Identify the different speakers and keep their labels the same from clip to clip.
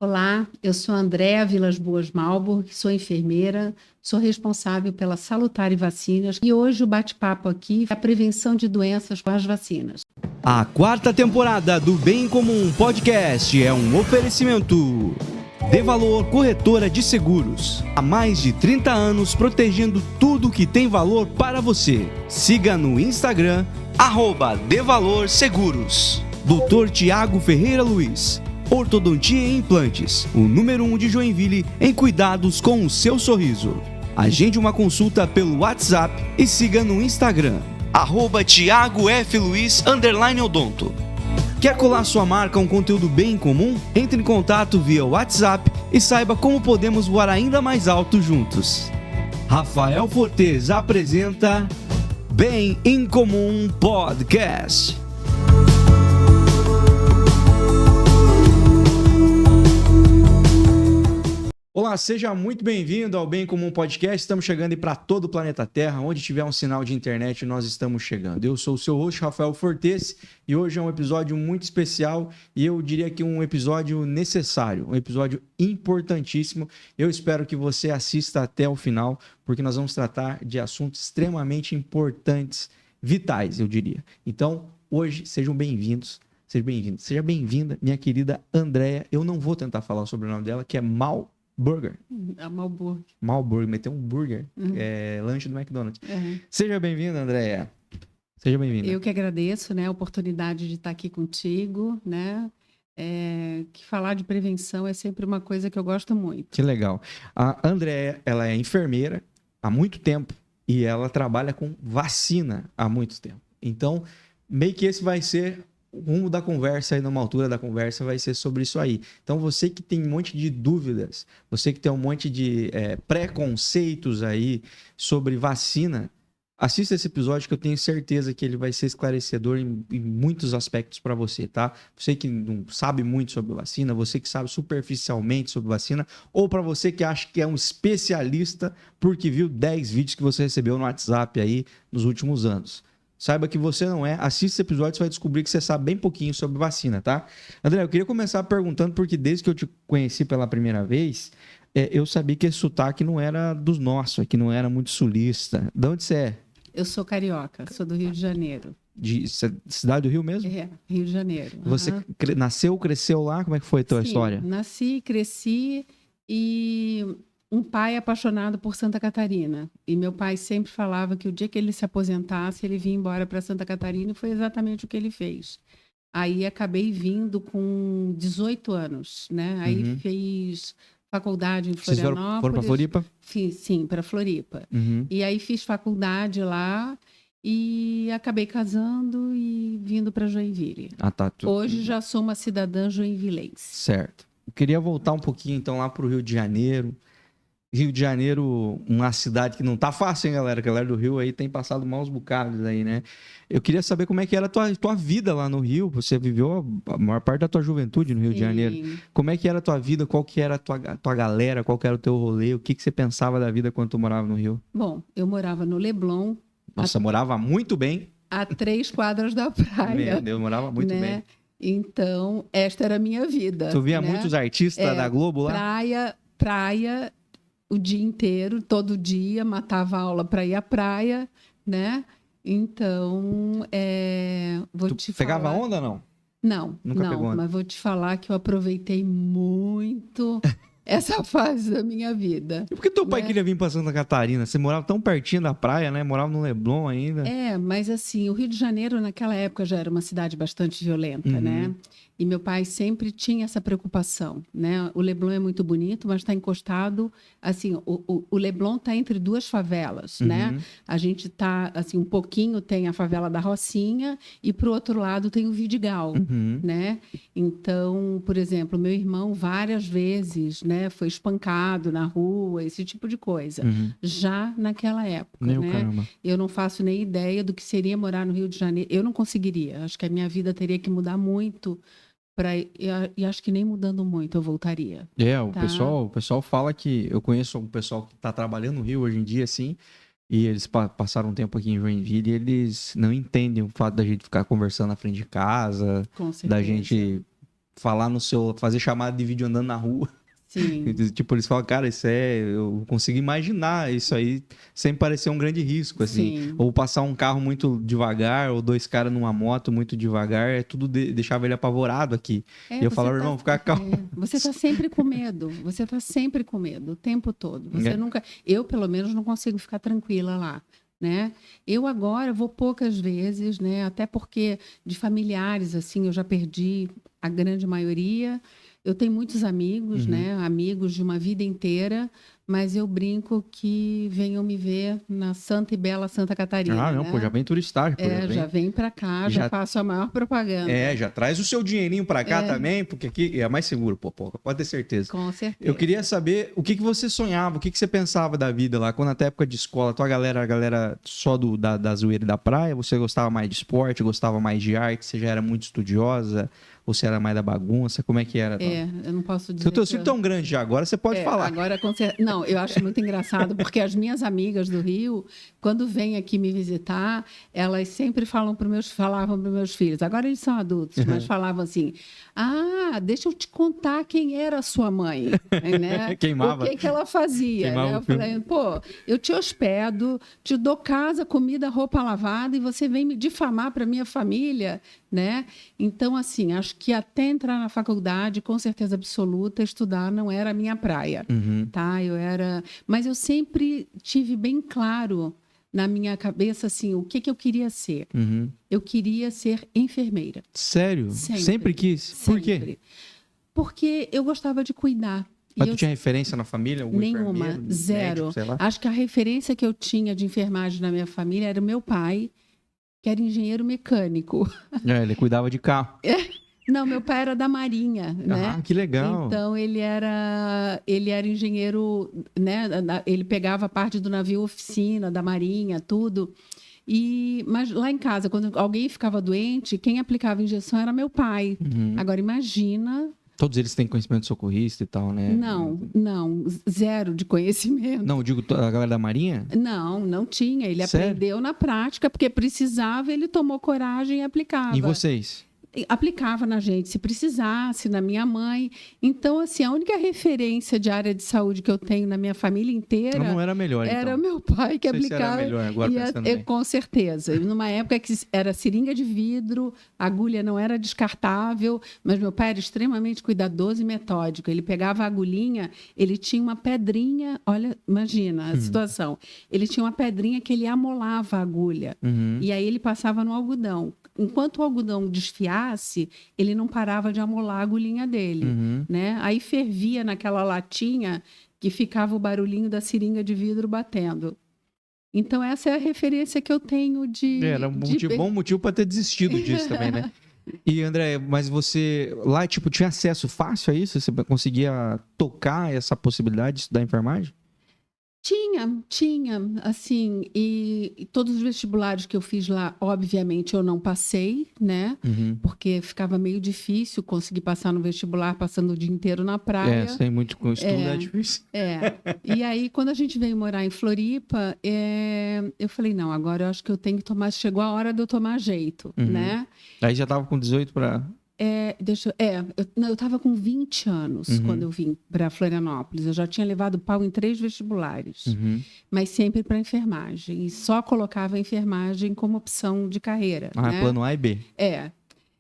Speaker 1: Olá, eu sou Andréa Vilas Boas Malburg, sou enfermeira, sou responsável pela Salutare Vacinas e hoje o bate-papo aqui é a prevenção de doenças com as vacinas.
Speaker 2: A quarta temporada do Bem em Comum Podcast é um oferecimento De Valor Corretora de Seguros. Há mais de 30 anos protegendo tudo que tem valor para você. Siga no Instagram, @DeValorSeguros. Dr. Tiago Ferreira Luiz, Ortodontia e Implantes, o número 1 de Joinville em cuidados com o seu sorriso. Agende uma consulta pelo WhatsApp e siga no Instagram, @TiagoFLuiz_Odonto. Quer colar sua marca a um conteúdo bem em comum? Entre em contato via WhatsApp e saiba como podemos voar ainda mais alto juntos. Rafael Fortes apresenta Bem em Comum Podcast. Olá, seja muito bem-vindo ao Bem em Comum Podcast. Estamos chegando para todo o planeta Terra. Onde tiver um sinal de internet, nós estamos chegando. Eu sou o seu host, Rafael Fortes, e hoje é um episódio muito especial e eu diria que um episódio necessário, um episódio importantíssimo. Eu espero que você assista até o final, porque nós vamos tratar de assuntos extremamente importantes, vitais, eu diria. Então, hoje, sejam bem-vindos. Seja bem-vindo. Seja bem-vinda, minha querida Andréa. Eu não vou tentar falar sobre o nome dela, que é Malburger.
Speaker 1: A Malburg.
Speaker 2: Malburger, meteu um burger. Lanche do McDonald's.
Speaker 1: Uhum.
Speaker 2: Seja bem-vinda, Andréa. Seja bem-vinda.
Speaker 1: Eu que agradeço, né, a oportunidade de estar aqui contigo, né? Que falar de prevenção é sempre uma coisa que eu gosto muito.
Speaker 2: Que legal. A Andréa, ela é enfermeira há muito tempo e ela trabalha com vacina há muito tempo. Então, meio que esse vai ser o rumo da conversa aí, numa altura da conversa, vai ser sobre isso aí. Então, você que tem um monte de dúvidas, você que tem um monte de preconceitos aí sobre vacina, assista esse episódio que eu tenho certeza que ele vai ser esclarecedor em muitos aspectos para você, tá? Você que não sabe muito sobre vacina, você que sabe superficialmente sobre vacina, ou para você que acha que é um especialista porque viu 10 vídeos que você recebeu no WhatsApp aí nos últimos anos. Saiba que você não é. Assista esse episódio, você vai descobrir que você sabe bem pouquinho sobre vacina, tá? André, eu queria começar perguntando, porque desde que eu te conheci pela primeira vez, eu sabia que esse sotaque não era dos nossos, que não era muito sulista. De onde você é?
Speaker 1: Eu sou carioca, sou do Rio de Janeiro.
Speaker 2: De cidade do Rio mesmo?
Speaker 1: Rio de Janeiro.
Speaker 2: Você nasceu, cresceu lá? Como é que foi a tua história?
Speaker 1: Nasci, cresci e um pai apaixonado por Santa Catarina. E meu pai sempre falava que o dia que ele se aposentasse, ele vinha embora para Santa Catarina e foi exatamente o que ele fez. Aí acabei vindo com 18 anos, né? Aí fiz faculdade em Florianópolis.
Speaker 2: Foram para Floripa?
Speaker 1: Sim, para Floripa. E aí fiz faculdade lá e acabei casando e vindo para Joinville.
Speaker 2: Tá.
Speaker 1: Hoje já sou uma cidadã joinvilense.
Speaker 2: Certo. Eu queria voltar um pouquinho então lá para o Rio de Janeiro. Rio de Janeiro, uma cidade que não tá fácil, hein, galera? A galera do Rio aí tem passado maus bocados aí, né? Eu queria saber como é que era a tua vida lá no Rio. Você viveu a maior parte da tua juventude no Rio de Janeiro. Como é que era a tua vida? Qual que era a tua galera? Qual que era o teu rolê? O que você pensava da vida quando tu morava no Rio?
Speaker 1: Bom, eu morava no Leblon.
Speaker 2: Nossa, morava muito bem.
Speaker 1: A 3 quadras da praia.
Speaker 2: Meu Deus, morava muito bem.
Speaker 1: Então, esta era a minha vida.
Speaker 2: Tu via muitos artistas da Globo lá?
Speaker 1: Praia o dia inteiro, todo dia, matava a aula para ir à praia, né? Então, vou te falar...
Speaker 2: Pegava onda ou não?
Speaker 1: Não,
Speaker 2: Nunca pegou onda.
Speaker 1: Mas vou te falar que eu aproveitei muito essa fase da minha vida.
Speaker 2: E por que teu pai queria vir para Santa Catarina? Você morava tão pertinho da praia, né? Morava no Leblon ainda.
Speaker 1: Mas assim, o Rio de Janeiro naquela época já era uma cidade bastante violenta, né? E meu pai sempre tinha essa preocupação, né? O Leblon é muito bonito, mas está encostado, assim, o Leblon está entre duas favelas, né? A gente está, assim, um pouquinho tem a favela da Rocinha e para o outro lado tem o Vidigal, né? Então, por exemplo, meu irmão várias vezes, né, foi espancado na rua, esse tipo de coisa. Já naquela época, né?
Speaker 2: Caramba.
Speaker 1: Eu não faço nem ideia do que seria morar no Rio de Janeiro. Eu não conseguiria. Acho que a minha vida teria que mudar muito. E acho que nem mudando muito eu voltaria.
Speaker 2: O pessoal fala que... Eu conheço um pessoal que está trabalhando no Rio hoje em dia, assim, e eles passaram um tempo aqui em Joinville e eles não entendem o fato da gente ficar conversando na frente de casa,
Speaker 1: Com certeza.
Speaker 2: da gente falar no seu... Fazer chamada de vídeo andando na rua.
Speaker 1: Sim.
Speaker 2: Tipo, eles falam, cara, eu consigo imaginar isso aí sem parecer um grande risco, assim.
Speaker 1: Sim.
Speaker 2: Ou passar um carro muito devagar, ou dois caras numa moto muito devagar, tudo deixava ele apavorado aqui. E eu falava, irmão, fica calmo.
Speaker 1: Você tá sempre com medo. Você tá sempre com medo, o tempo todo. Você nunca... Eu, pelo menos, não consigo ficar tranquila lá. Né? Eu agora vou poucas vezes, né? Até porque de familiares, assim, eu já perdi a grande maioria. Eu tenho muitos amigos, né? Amigos de uma vida inteira, mas eu brinco que venham me ver na Santa e Bela Santa Catarina.
Speaker 2: Ah, não,
Speaker 1: né?
Speaker 2: pô, já vem turistar. Pô,
Speaker 1: já vem para cá, já faço a maior propaganda.
Speaker 2: Já traz o seu dinheirinho para cá também, porque aqui é mais seguro, pô, pode ter certeza.
Speaker 1: Com certeza.
Speaker 2: Eu queria saber o que você sonhava, o que você pensava da vida lá, quando até época de escola, a galera só da zoeira e da praia, você gostava mais de esporte, gostava mais de arte, você já era muito estudiosa, ou você era mais da bagunça, como é que era?
Speaker 1: Eu não posso dizer.
Speaker 2: Seu teu filho tão grande já, agora você pode falar.
Speaker 1: Agora, não, eu acho muito engraçado, porque as minhas amigas do Rio, quando vêm aqui me visitar, elas sempre falavam para os meus filhos, agora eles são adultos, mas falavam assim, deixa eu te contar quem era a sua mãe, né?
Speaker 2: Queimava.
Speaker 1: O que ela fazia, né? Eu falei, pô, eu te hospedo, te dou casa, comida, roupa lavada, e você vem me difamar para minha família, né? Então, assim, acho que até entrar na faculdade, com certeza absoluta, estudar não era a minha praia, tá? Mas eu sempre tive bem claro na minha cabeça, assim, o que eu queria ser. Eu queria ser enfermeira.
Speaker 2: Sério? Sempre quis?
Speaker 1: Sempre.
Speaker 2: Por quê?
Speaker 1: Porque eu gostava de cuidar.
Speaker 2: Mas tu tinha referência na família?
Speaker 1: Nenhuma, zero.
Speaker 2: Médico, sei lá?
Speaker 1: Acho que a referência que eu tinha de enfermagem na minha família era o meu pai, que era engenheiro mecânico.
Speaker 2: Ele cuidava de carro.
Speaker 1: Não, meu pai era da Marinha, né?
Speaker 2: Ah, que legal.
Speaker 1: Então, ele era engenheiro, né? Ele pegava a parte do navio oficina, da Marinha, tudo. Mas lá em casa, quando alguém ficava doente, quem aplicava a injeção era meu pai. Agora, imagina...
Speaker 2: Todos eles têm conhecimento de socorrista e tal, né?
Speaker 1: Não, zero de conhecimento.
Speaker 2: Não, digo, a galera da Marinha?
Speaker 1: Não tinha. Ele aprendeu na prática, porque precisava, ele tomou coragem e aplicava.
Speaker 2: E vocês?
Speaker 1: Aplicava na gente, se precisasse, na minha mãe. Então, assim, a única referência de área de saúde que eu tenho na minha família inteira...
Speaker 2: Não era melhor, então.
Speaker 1: Era meu pai que aplicava.
Speaker 2: Se era melhor, agora pensando bem.
Speaker 1: Com certeza. Numa época que era seringa de vidro, a agulha não era descartável, mas meu pai era extremamente cuidadoso e metódico. Ele pegava a agulhinha, ele tinha uma pedrinha... Olha, imagina a situação. Ele tinha uma pedrinha que ele amolava a agulha. E aí ele passava no algodão. Enquanto o algodão desfiasse, ele não parava de amolar a agulhinha dele, né? Aí fervia naquela latinha que ficava o barulhinho da seringa de vidro batendo. Então, essa é a referência que eu tenho de...
Speaker 2: Era um bom motivo para ter desistido disso também, né? E, André, mas você lá, tipo, tinha acesso fácil a isso? Você conseguia tocar essa possibilidade de estudar enfermagem?
Speaker 1: Tinha, assim, e todos os vestibulares que eu fiz lá, obviamente, eu não passei, né? Porque ficava meio difícil conseguir passar no vestibular passando o dia inteiro na praia.
Speaker 2: Sem muito estudo é difícil.
Speaker 1: E aí, quando a gente veio morar em Floripa, eu falei, não, agora eu acho que eu tenho que tomar, chegou a hora de eu tomar jeito, né?
Speaker 2: Aí já estava com 18 para...
Speaker 1: Eu estava com 20 anos quando eu vim para Florianópolis. Eu já tinha levado pau em 3 vestibulares, mas sempre para enfermagem. E só colocava a enfermagem como opção de carreira. Né?
Speaker 2: Plano A e B.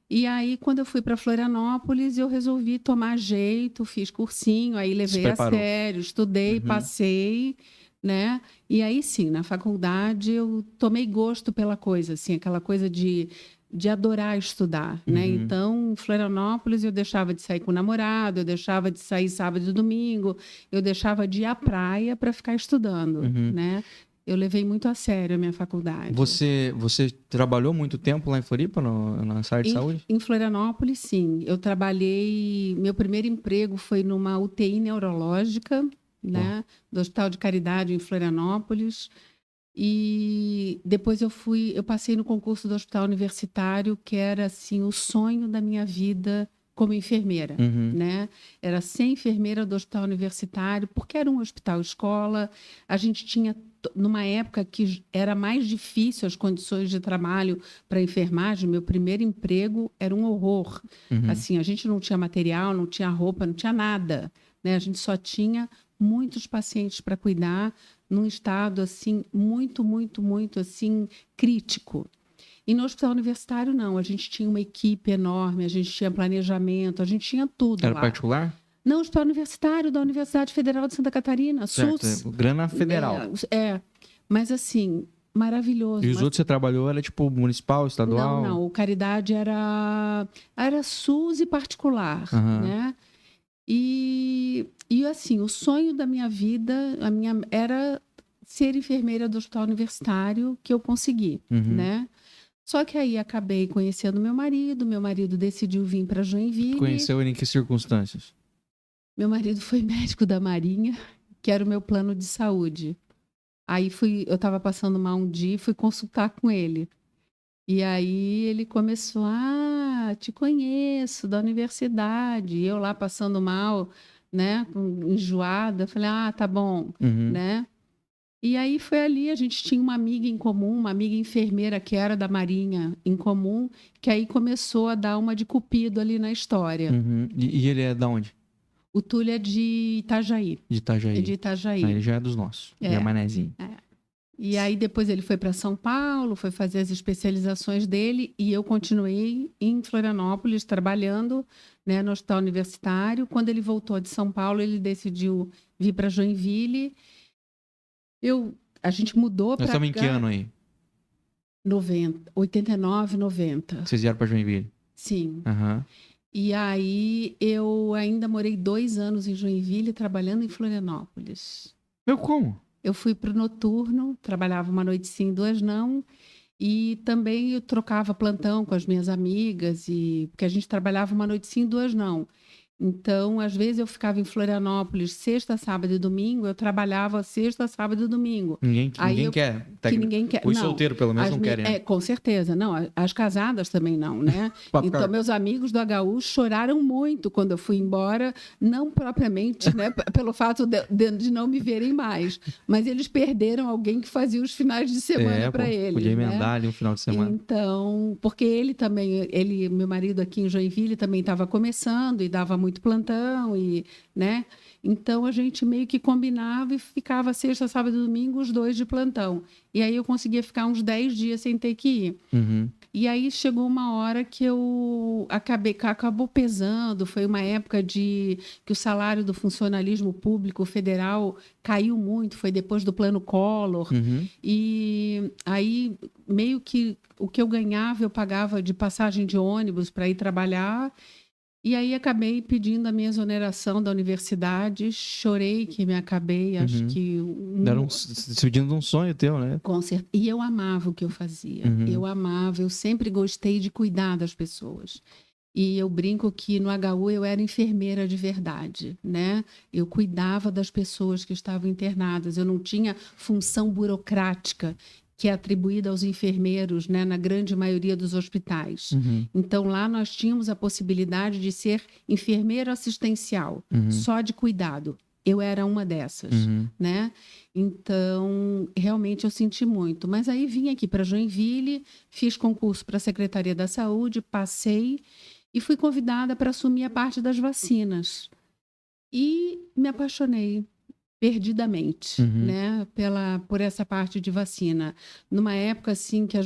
Speaker 1: E aí, quando eu fui para Florianópolis, eu resolvi tomar jeito, fiz cursinho, aí levei a sério, estudei, passei, né? E aí, sim, na faculdade eu tomei gosto pela coisa, assim, aquela coisa de adorar estudar, né? Então, em Florianópolis, eu deixava de sair com o namorado, eu deixava de sair sábado e domingo, eu deixava de ir à praia para ficar estudando, né? Eu levei muito a sério a minha faculdade.
Speaker 2: Você trabalhou muito tempo lá em Floripa, na área de saúde?
Speaker 1: Em Florianópolis, sim. Eu trabalhei... Meu primeiro emprego foi numa UTI neurológica, né? Do Hospital de Caridade, em Florianópolis. E depois eu passei no concurso do Hospital Universitário, que era assim o sonho da minha vida como enfermeira, né? Era ser enfermeira do hospital universitário, porque era um hospital escola. A gente tinha, numa época que era mais difícil as condições de trabalho para enfermagem, meu primeiro emprego era um horror. Assim, a gente não tinha material, não tinha roupa, não tinha nada, né? A gente só tinha muitos pacientes para cuidar num estado assim muito assim crítico. E no hospital universitário, não. A gente tinha uma equipe enorme, a gente tinha planejamento, a gente tinha tudo lá.
Speaker 2: Era particular?
Speaker 1: Não, hospital universitário da Universidade Federal de Santa Catarina,
Speaker 2: certo,
Speaker 1: SUS.
Speaker 2: Grana federal.
Speaker 1: Mas assim, maravilhoso.
Speaker 2: E os outros que você trabalhou era tipo municipal, estadual?
Speaker 1: Não. O Caridade era SUS e particular, né? E assim, o sonho da minha vida, era ser enfermeira do hospital universitário, que eu consegui, né? Só que aí acabei conhecendo meu marido decidiu vir para Joinville.
Speaker 2: Conheceu ele em que circunstâncias?
Speaker 1: Meu marido foi médico da Marinha, que era o meu plano de saúde. Aí eu estava passando mal um dia e fui consultar com ele. E aí ele começou, te conheço da universidade. E eu lá passando mal, né, enjoada, falei, tá bom, né? E aí foi ali, a gente tinha uma amiga em comum, uma amiga enfermeira que era da Marinha em comum, que aí começou a dar uma de cupido ali na história.
Speaker 2: E ele é de onde?
Speaker 1: O Túlio é de Itajaí.
Speaker 2: De Itajaí.
Speaker 1: É de Itajaí.
Speaker 2: Ele já é dos nossos, já é manezinho.
Speaker 1: E aí depois ele foi para São Paulo, foi fazer as especializações dele e eu continuei em Florianópolis trabalhando, né, no hospital universitário. Quando ele voltou de São Paulo, ele decidiu vir para Joinville. A gente mudou para cá.
Speaker 2: Nós estamos em que ano aí?
Speaker 1: 89, 90.
Speaker 2: Vocês vieram para Joinville?
Speaker 1: Sim. E aí eu ainda morei 2 anos em Joinville trabalhando em Florianópolis.
Speaker 2: Como?
Speaker 1: Eu fui para o noturno, trabalhava uma noite sim, 2 não. E também eu trocava plantão com as minhas amigas, porque a gente trabalhava uma noite sim, 2 não. Então, às vezes eu ficava em Florianópolis sexta, sábado e domingo, eu trabalhava sexta, sábado e domingo.
Speaker 2: Ninguém quer.
Speaker 1: Ninguém quer.
Speaker 2: Os solteiros, pelo menos, não querem. Né?
Speaker 1: Com certeza. Não, as casadas também não, né? Então, meus amigos do HU choraram muito quando eu fui embora, não propriamente, né, pelo fato de não me verem mais, mas eles perderam alguém que fazia os finais de semana para eles.
Speaker 2: Podia emendar,
Speaker 1: né?
Speaker 2: ali um final de semana.
Speaker 1: Então, porque ele também, meu marido aqui em Joinville também estava começando e dava muito plantão né? Então a gente meio que combinava e ficava sexta, sábado e domingo os 2 de plantão. E aí eu conseguia ficar uns 10 dias sem ter que ir. E aí chegou uma hora que acabou pesando. Foi uma época que o salário do funcionalismo público federal caiu muito. Foi depois do Plano Collor. E aí meio que o que eu ganhava eu pagava de passagem de ônibus para ir trabalhar. E aí acabei pedindo a minha exoneração da universidade, chorei que me acabei, acho que...
Speaker 2: Pedindo um sonho teu, né?
Speaker 1: Com certeza. E eu amava o que eu fazia, eu sempre gostei de cuidar das pessoas. E eu brinco que no HU eu era enfermeira de verdade, né? Eu cuidava das pessoas que estavam internadas, eu não tinha função burocrática que é atribuída aos enfermeiros, né, na grande maioria dos hospitais. Então, lá nós tínhamos a possibilidade de ser enfermeiro assistencial, só de cuidado. Eu era uma dessas, né? Então, realmente eu senti muito. Mas aí vim aqui para Joinville, fiz concurso para a Secretaria da Saúde, passei e fui convidada para assumir a parte das vacinas. E me apaixonei perdidamente, né, por essa parte de vacina. Numa época assim que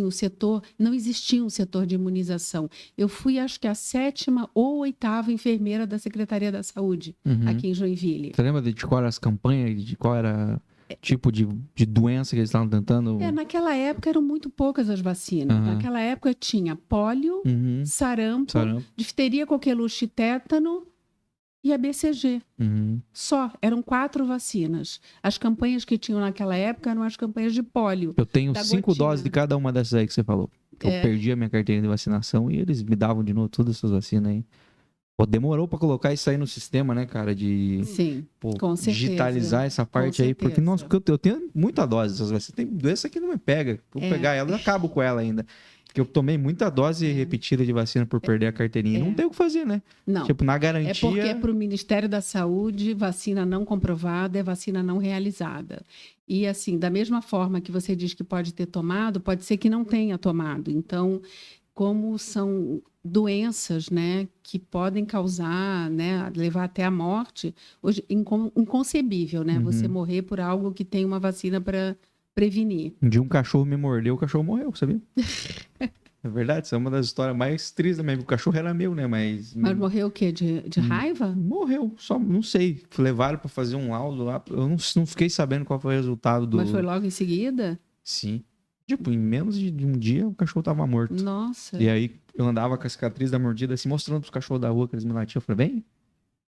Speaker 1: o setor não existia um setor de imunização. Eu fui, acho que a 7ª ou 8ª enfermeira da Secretaria da Saúde aqui em Joinville.
Speaker 2: Você lembra de qual era as campanhas, de qual era tipo de doença que eles estavam tentando?
Speaker 1: Naquela época eram muito poucas as vacinas. Naquela época tinha pólio, sarampo, difteria, coqueluche e tétano. E a BCG. Só. Eram 4 vacinas. As campanhas que tinham naquela época eram as campanhas de pólio.
Speaker 2: Eu tenho 5 doses de cada uma dessas aí que você falou. Eu perdi a minha carteira de vacinação e eles me davam de novo todas essas vacinas aí. Pô, demorou pra colocar isso aí no sistema, né, cara?
Speaker 1: Sim, com certeza.
Speaker 2: Digitalizar essa parte aí. Porque, nossa, eu tenho muita dose dessas vacinas. Tem doença que não me pega. Vou pegar ela, eu acabo com ela ainda. Porque eu tomei muita dose repetida de vacina por perder a carteirinha. Não tem o que fazer, né?
Speaker 1: Não.
Speaker 2: Tipo, na garantia...
Speaker 1: É porque para o Ministério da Saúde, vacina não comprovada é vacina não realizada. E assim, da mesma forma que você diz que pode ter tomado, pode ser que não tenha tomado. Então, como são doenças, né, que podem causar, né, levar até a morte, hoje inconcebível, né, você morrer por algo que tem uma vacina para prevenir.
Speaker 2: Um dia um cachorro me mordeu, o cachorro morreu, sabia? É verdade, isso é uma das histórias mais tristes também. O cachorro era meu, né? Mas
Speaker 1: morreu o quê? De raiva?
Speaker 2: Morreu, só não sei. Levaram para fazer um laudo lá. Eu não fiquei sabendo qual foi o resultado do.
Speaker 1: Mas foi logo em seguida?
Speaker 2: Sim. Tipo, em menos de um dia o cachorro tava morto.
Speaker 1: Nossa.
Speaker 2: E aí eu andava com a cicatriz da mordida assim, mostrando pros cachorros da rua que eles me latiam. Eu falei, vem,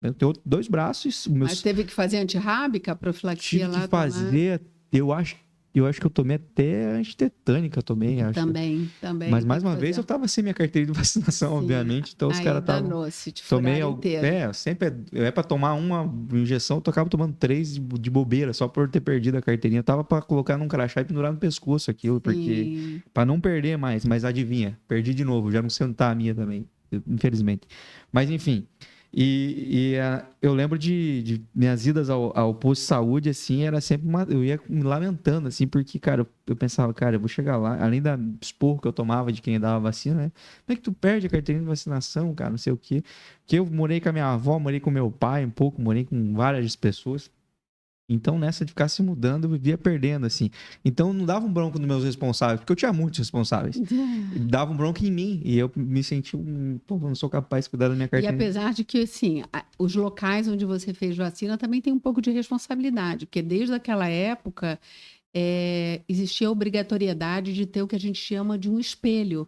Speaker 2: eu tenho 2 braços.
Speaker 1: Mas teve que fazer antirrábica, profilaxia
Speaker 2: tive
Speaker 1: lá?
Speaker 2: que fazer, eu acho que eu tomei até antitetânica, acho.
Speaker 1: Também.
Speaker 2: Mas mais uma vez eu tava sem minha carteira de vacinação, obviamente. Então os caras estavam.
Speaker 1: Danou-se, te
Speaker 2: Tomei
Speaker 1: inteiro.
Speaker 2: sempre é para tomar uma injeção, eu acabo tomando 3 de bobeira, só por ter perdido a carteirinha. Eu tava para colocar num crachá e pendurar no pescoço aquilo, porque para não perder mais, mas adivinha, perdi de novo, já não sei onde tá a minha também, infelizmente. Mas enfim, eu lembro de minhas idas ao posto de saúde, assim, era sempre eu ia me lamentando, assim, porque, cara, eu pensava, cara, eu vou chegar lá, além da esporro que eu tomava de quem dava vacina, né? Como é que tu perde a carteirinha de vacinação, cara, não sei o quê. Porque eu morei com a minha avó, morei com meu pai um pouco, morei com várias pessoas. Então, nessa de ficar se mudando, eu vivia perdendo, assim. Então, não dava um bronco nos meus responsáveis, porque eu tinha muitos responsáveis. Dava um bronco em mim. E eu me senti, pô, não sou capaz de cuidar da minha carteira.
Speaker 1: E apesar de que, assim, os locais onde você fez vacina também tem um pouco de responsabilidade, porque desde aquela época existia a obrigatoriedade de ter o que a gente chama de um espelho.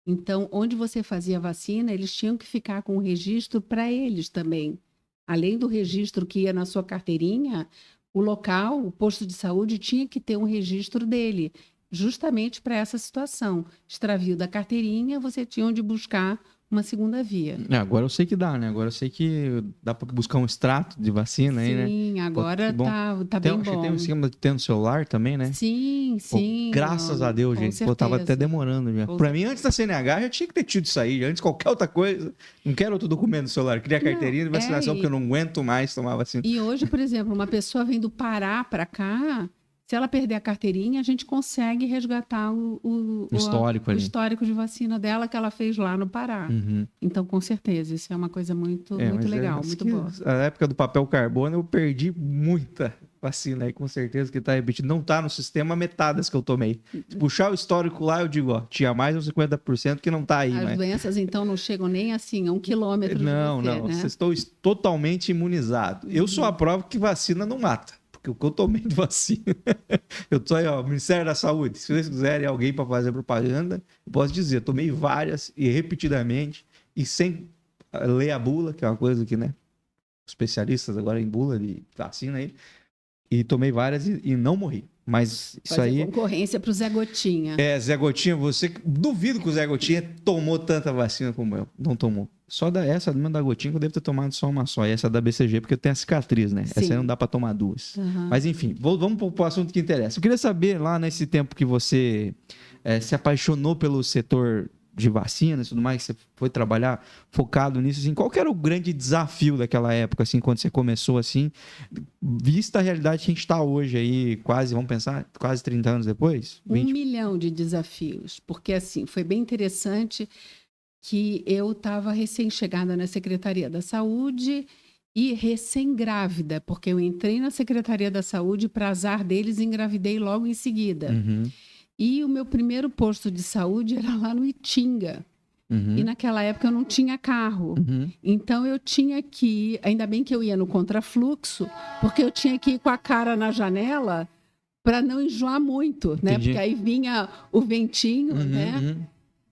Speaker 1: Então, onde você fazia vacina, eles tinham que ficar com o registro para eles também. Além do registro que ia na sua carteirinha, o local, o posto de saúde, tinha que ter um registro dele, justamente para essa situação. Extravio da carteirinha, você tinha onde buscar uma segunda via.
Speaker 2: Agora eu sei que dá, né? Agora eu sei que dá para buscar um extrato de vacina aí, né?
Speaker 1: Sim, agora tá bem bom.
Speaker 2: Acho que tem um esquema de ter no celular também, né?
Speaker 1: Sim.
Speaker 2: Pô, graças a Deus, gente. Pô, tava até demorando já. Para mim, antes da CNH, já tinha que ter tido isso aí. Antes de qualquer outra coisa. Não quero outro documento no celular. Queria a carteirinha de vacinação, porque eu não aguento mais tomar vacina.
Speaker 1: E hoje, por exemplo, uma pessoa vem do Pará para cá, se ela perder a carteirinha, a gente consegue resgatar o histórico de vacina dela que ela fez lá no Pará. Então, com certeza, isso é uma coisa muito legal, muito boa.
Speaker 2: Na época do papel carbono, eu perdi muita vacina aí, com certeza que está repetido. Não está no sistema metade das que eu tomei. Se puxar o histórico lá, eu digo, ó, tinha mais uns 50% que não está aí.
Speaker 1: As doenças, então, não chegam nem assim a 1 quilômetro de você,
Speaker 2: não,
Speaker 1: né?
Speaker 2: Estou totalmente imunizado. Eu sou a prova que vacina não mata. O que eu tomei de vacina. Eu tô aí, ó, Ministério da Saúde. Se vocês quiserem alguém para fazer propaganda, eu posso dizer, tomei várias e repetidamente e sem ler a bula, que é uma coisa que, né, especialistas agora em bula de vacina aí, e tomei várias e não morri. Mas isso aí...
Speaker 1: concorrência pro Zé Gotinha.
Speaker 2: Zé Gotinha, duvido que o Zé Gotinha tomou tanta vacina como eu. Não tomou. Só essa da Gotinha que eu devo ter tomado só uma só. E essa da BCG, porque eu tenho a cicatriz, né? Sim. Essa aí não dá pra tomar 2. Mas enfim, vamos pro assunto que interessa. Eu queria saber, lá nesse tempo que você se apaixonou pelo setor de vacinas e tudo mais, que você foi trabalhar focado nisso, assim, qual que era o grande desafio daquela época, assim, quando você começou, assim, vista a realidade que a gente está hoje aí, vamos pensar, quase 30 anos depois?
Speaker 1: 20... 1 milhão de desafios, porque, assim, foi bem interessante que eu estava recém-chegada na Secretaria da Saúde e recém-grávida, porque eu entrei na Secretaria da Saúde, para azar deles, engravidei logo em seguida. E o meu primeiro posto de saúde era lá no Itinga. E naquela época eu não tinha carro. Então eu tinha que ir, ainda bem que eu ia no contrafluxo, porque eu tinha que ir com a cara na janela para não enjoar muito, né? Porque aí vinha o ventinho, né?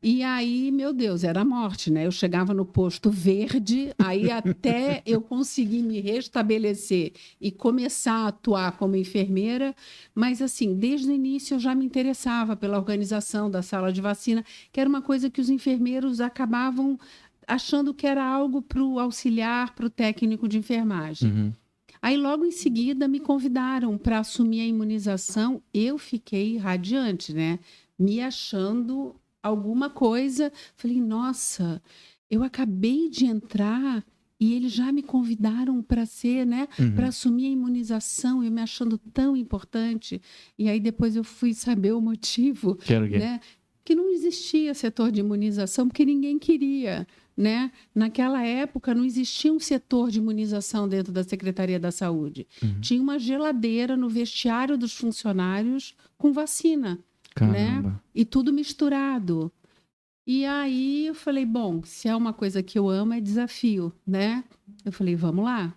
Speaker 1: E aí, meu Deus, era a morte, né? Eu chegava no posto verde, aí até eu conseguir me restabelecer e começar a atuar como enfermeira, mas assim, desde o início eu já me interessava pela organização da sala de vacina, que era uma coisa que os enfermeiros acabavam achando que era algo para o auxiliar, para o técnico de enfermagem. Aí, logo em seguida, me convidaram para assumir a imunização. Eu fiquei radiante, né? Me achando alguma coisa. Falei, nossa, eu acabei de entrar e eles já me convidaram para ser, né, para assumir a imunização, eu me achando tão importante. E aí depois eu fui saber o motivo, né, que não existia setor de imunização porque ninguém queria, né? Naquela época não existia um setor de imunização dentro da Secretaria da Saúde. Tinha uma geladeira no vestiário dos funcionários com vacina, né? E tudo misturado. E aí eu falei, bom, se é uma coisa que eu amo, é desafio, né? Eu falei, vamos lá.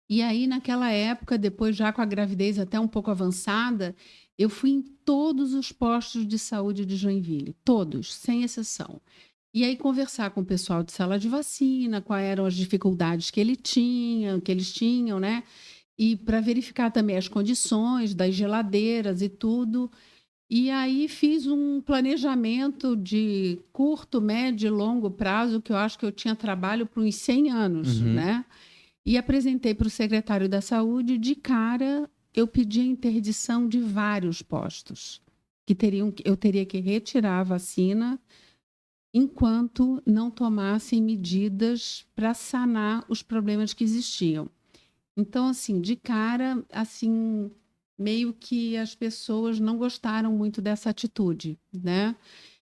Speaker 1: E aí, naquela época, depois já com a gravidez até um pouco avançada, eu fui em todos os postos de saúde de Joinville, todos, sem exceção. E aí conversar com o pessoal de sala de vacina, quais eram as dificuldades que eles tinham, né? E para verificar também as condições das geladeiras e tudo. E aí fiz um planejamento de curto, médio e longo prazo, que eu acho que eu tinha trabalho por uns 100 anos, né? E apresentei para o secretário da Saúde. De cara, eu pedi a interdição de vários postos, que eu teria que retirar a vacina enquanto não tomassem medidas para sanar os problemas que existiam. Então, assim, de cara, assim, meio que as pessoas não gostaram muito dessa atitude, né?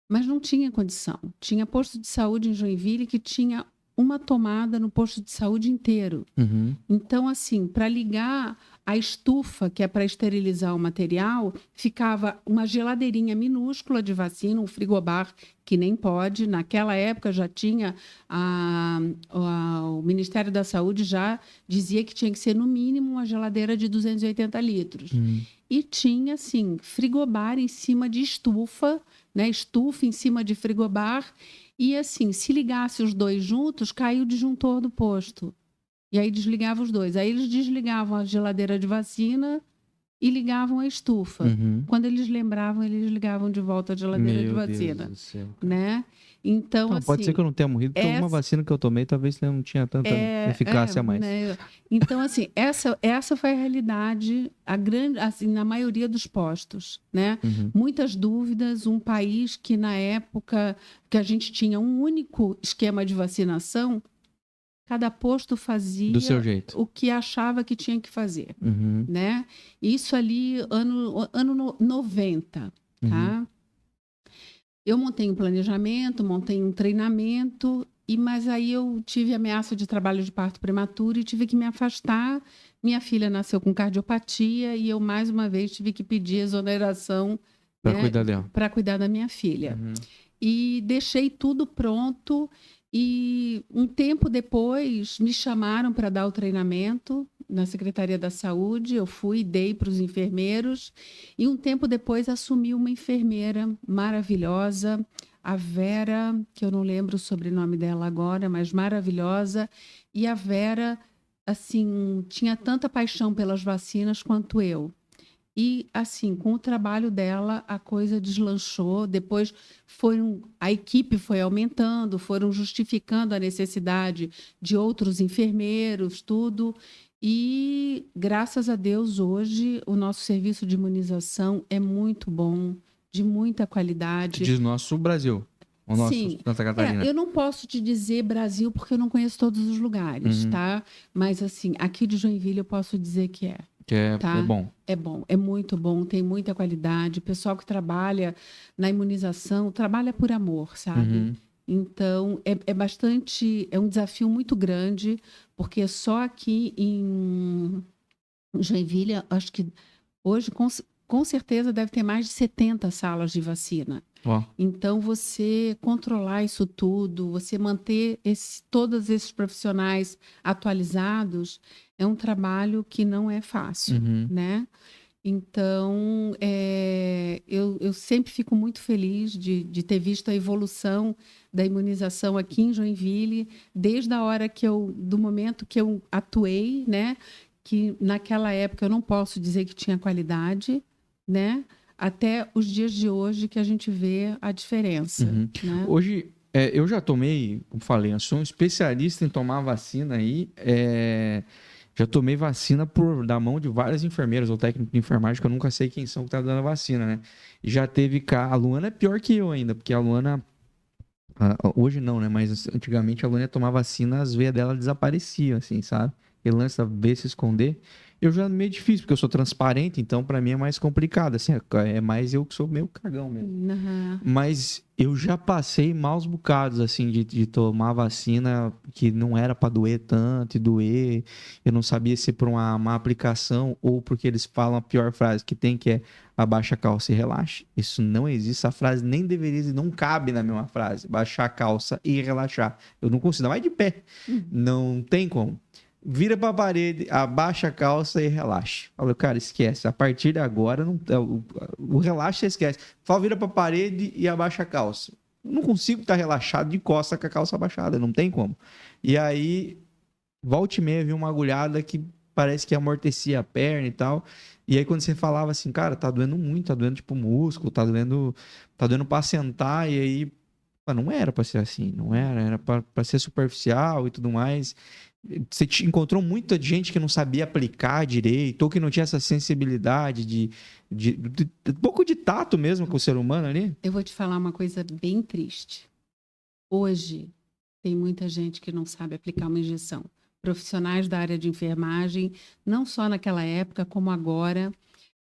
Speaker 1: Mas não tinha condição. Tinha posto de saúde em Joinville que tinha uma tomada no posto de saúde inteiro. Então, assim, para ligar a estufa, que é para esterilizar o material, ficava uma geladeirinha minúscula de vacina, um frigobar que nem pode. Naquela época já tinha, o Ministério da Saúde já dizia que tinha que ser no mínimo uma geladeira de 280 litros. E tinha, assim, frigobar em cima de estufa, né? Estufa em cima de frigobar. E, assim, se ligasse os dois juntos, caiu o disjuntor do posto. E aí desligava os dois. Aí eles desligavam a geladeira de vacina e ligavam a estufa. Quando eles lembravam, eles ligavam de volta a geladeira de vacina. Deus do céu, né? Então, assim,
Speaker 3: pode ser que eu não tenha morrido, porque alguma vacina que eu tomei talvez não tinha tanta eficácia mais.
Speaker 1: Né? Então, assim, essa foi a realidade, assim, na maioria dos postos, né? Muitas dúvidas, um país que na época que a gente tinha um único esquema de vacinação, cada posto fazia
Speaker 3: do seu jeito,
Speaker 1: o que achava que tinha que fazer, né? Isso ali, ano 90, tá? Eu montei um planejamento, montei um treinamento, mas aí eu tive ameaça de trabalho de parto prematuro e tive que me afastar. Minha filha nasceu com cardiopatia e eu, mais uma vez, tive que pedir exoneração
Speaker 3: para cuidar dela.
Speaker 1: Para cuidar da minha filha. E deixei tudo pronto. E um tempo depois me chamaram para dar o treinamento na Secretaria da Saúde. Eu fui, dei para os enfermeiros. E um tempo depois assumi uma enfermeira maravilhosa, a Vera, que eu não lembro o sobrenome dela agora, mas maravilhosa. E a Vera, assim, tinha tanta paixão pelas vacinas quanto eu. E, assim, com o trabalho dela, a coisa deslanchou. Depois a equipe foi aumentando, foram justificando a necessidade de outros enfermeiros, tudo. E, graças a Deus, hoje, o nosso serviço de imunização é muito bom, de muita qualidade.
Speaker 3: Diz nosso Brasil. O nosso
Speaker 1: Sim,
Speaker 3: Santa Catarina.
Speaker 1: Eu não posso te dizer Brasil porque eu não conheço todos os lugares, tá? Mas, assim, aqui de Joinville eu posso dizer que é.
Speaker 3: É bom.
Speaker 1: É bom, é muito bom, tem muita qualidade. O pessoal que trabalha na imunização trabalha por amor, sabe? Então, é um desafio muito grande, porque só aqui em Joinville, acho que hoje, com certeza, deve ter mais de 70 salas de vacina. Então, você controlar isso tudo, você manter todos esses profissionais atualizados, é um trabalho que não é fácil, né? Então, eu sempre fico muito feliz de ter visto a evolução da imunização aqui em Joinville, desde a hora do momento que eu atuei, né? Que naquela época eu não posso dizer que tinha qualidade, né? Até os dias de hoje que a gente vê a diferença. Né?
Speaker 3: Hoje, eu já tomei, como falei, eu sou um especialista em tomar vacina aí. Já tomei vacina da mão de vários enfermeiros ou técnicos de enfermagem, que eu nunca sei quem são que tá dando a vacina, né? E já teve a Luana é pior que eu ainda, porque a Luana hoje não, né? Mas antigamente a Luana ia tomar vacina, as veias dela desapareciam, assim, sabe? E lance da veia se esconder. Eu já é meio difícil, porque eu sou transparente, então pra mim é mais complicado, assim, é mais eu que sou meio cagão mesmo.
Speaker 1: Uhum.
Speaker 3: Mas eu já passei maus bocados, assim, de tomar vacina que não era pra doer tanto e doer. Eu não sabia se por uma má aplicação ou porque eles falam a pior frase que tem, que é abaixa a calça e relaxe. Isso não existe, essa frase nem deveria existir, não cabe na mesma frase. Baixar a calça e relaxar. Eu não consigo, ainda mais de pé. Não tem como. Vira pra parede, abaixa a calça e relaxa. Falei, cara, esquece. A partir de agora, não, o relaxa, você esquece. Fala, vira pra parede e abaixa a calça. Eu não consigo estar relaxado de costa com a calça abaixada, não tem como. E aí, volta e meia, vi uma agulhada que parece que amortecia a perna e tal. E aí, quando você falava assim, cara, tá doendo muito, tá doendo tipo músculo, tá doendo pra sentar, e aí, não era pra ser assim, não era pra ser superficial e tudo mais. Você encontrou muita gente que não sabia aplicar direito, ou que não tinha essa sensibilidade de pouco de tato mesmo com o ser humano ali?
Speaker 1: Eu vou te falar uma coisa bem triste. Hoje, tem muita gente que não sabe aplicar uma injeção. Profissionais da área de enfermagem, não só naquela época, como agora,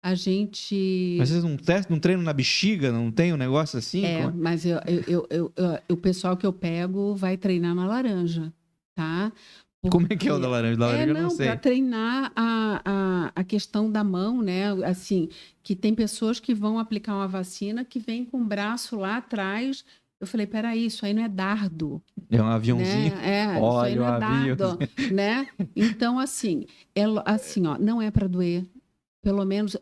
Speaker 1: a gente...
Speaker 3: Mas vocês não testam, não treinam na bexiga, não tem um negócio assim?
Speaker 1: Mas o pessoal que eu pego vai treinar na laranja, tá?
Speaker 3: Como é que é o da laranja? Da laranja eu não sei.
Speaker 1: Para treinar a questão da mão, né? Assim, que tem pessoas que vão aplicar uma vacina que vem com o braço lá atrás. Eu falei, peraí, isso aí não é dardo.
Speaker 3: É um aviãozinho?
Speaker 1: Né?
Speaker 3: Olha,
Speaker 1: isso aí não é dardo, né? Então, assim, não é para doer. Pelo menos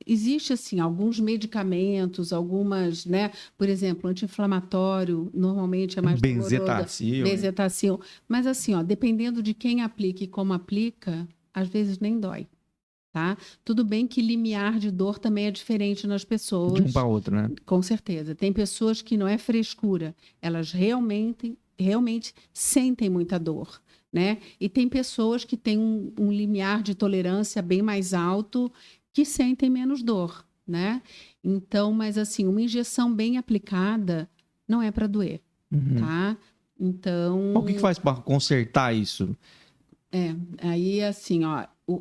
Speaker 1: existe assim alguns medicamentos, algumas, né? Por exemplo, anti-inflamatório normalmente é mais Benzetacil. Mas assim, dependendo de quem aplica e como aplica, às vezes nem dói, tá? Tudo bem que limiar de dor também é diferente nas pessoas.
Speaker 3: De um para outro, né?
Speaker 1: Com certeza. Tem pessoas que não é frescura, elas realmente sentem muita dor. Né? E tem pessoas que têm um limiar de tolerância bem mais alto que sentem menos dor, né? Então, mas assim, uma injeção bem aplicada não é para doer, tá? Então...
Speaker 3: O que faz para consertar isso?
Speaker 1: Aí assim,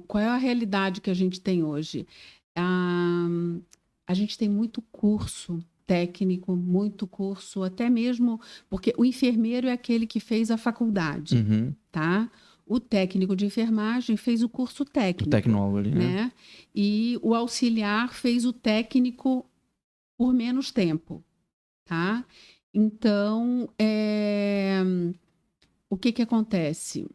Speaker 1: qual é a realidade que a gente tem hoje? A gente tem muito curso técnico, muito curso, até mesmo porque o enfermeiro é aquele que fez a faculdade, tá? O técnico de enfermagem fez o curso técnico.
Speaker 3: O tecnólogo ali,
Speaker 1: né? E o auxiliar fez o técnico por menos tempo, tá? Então, o que acontece?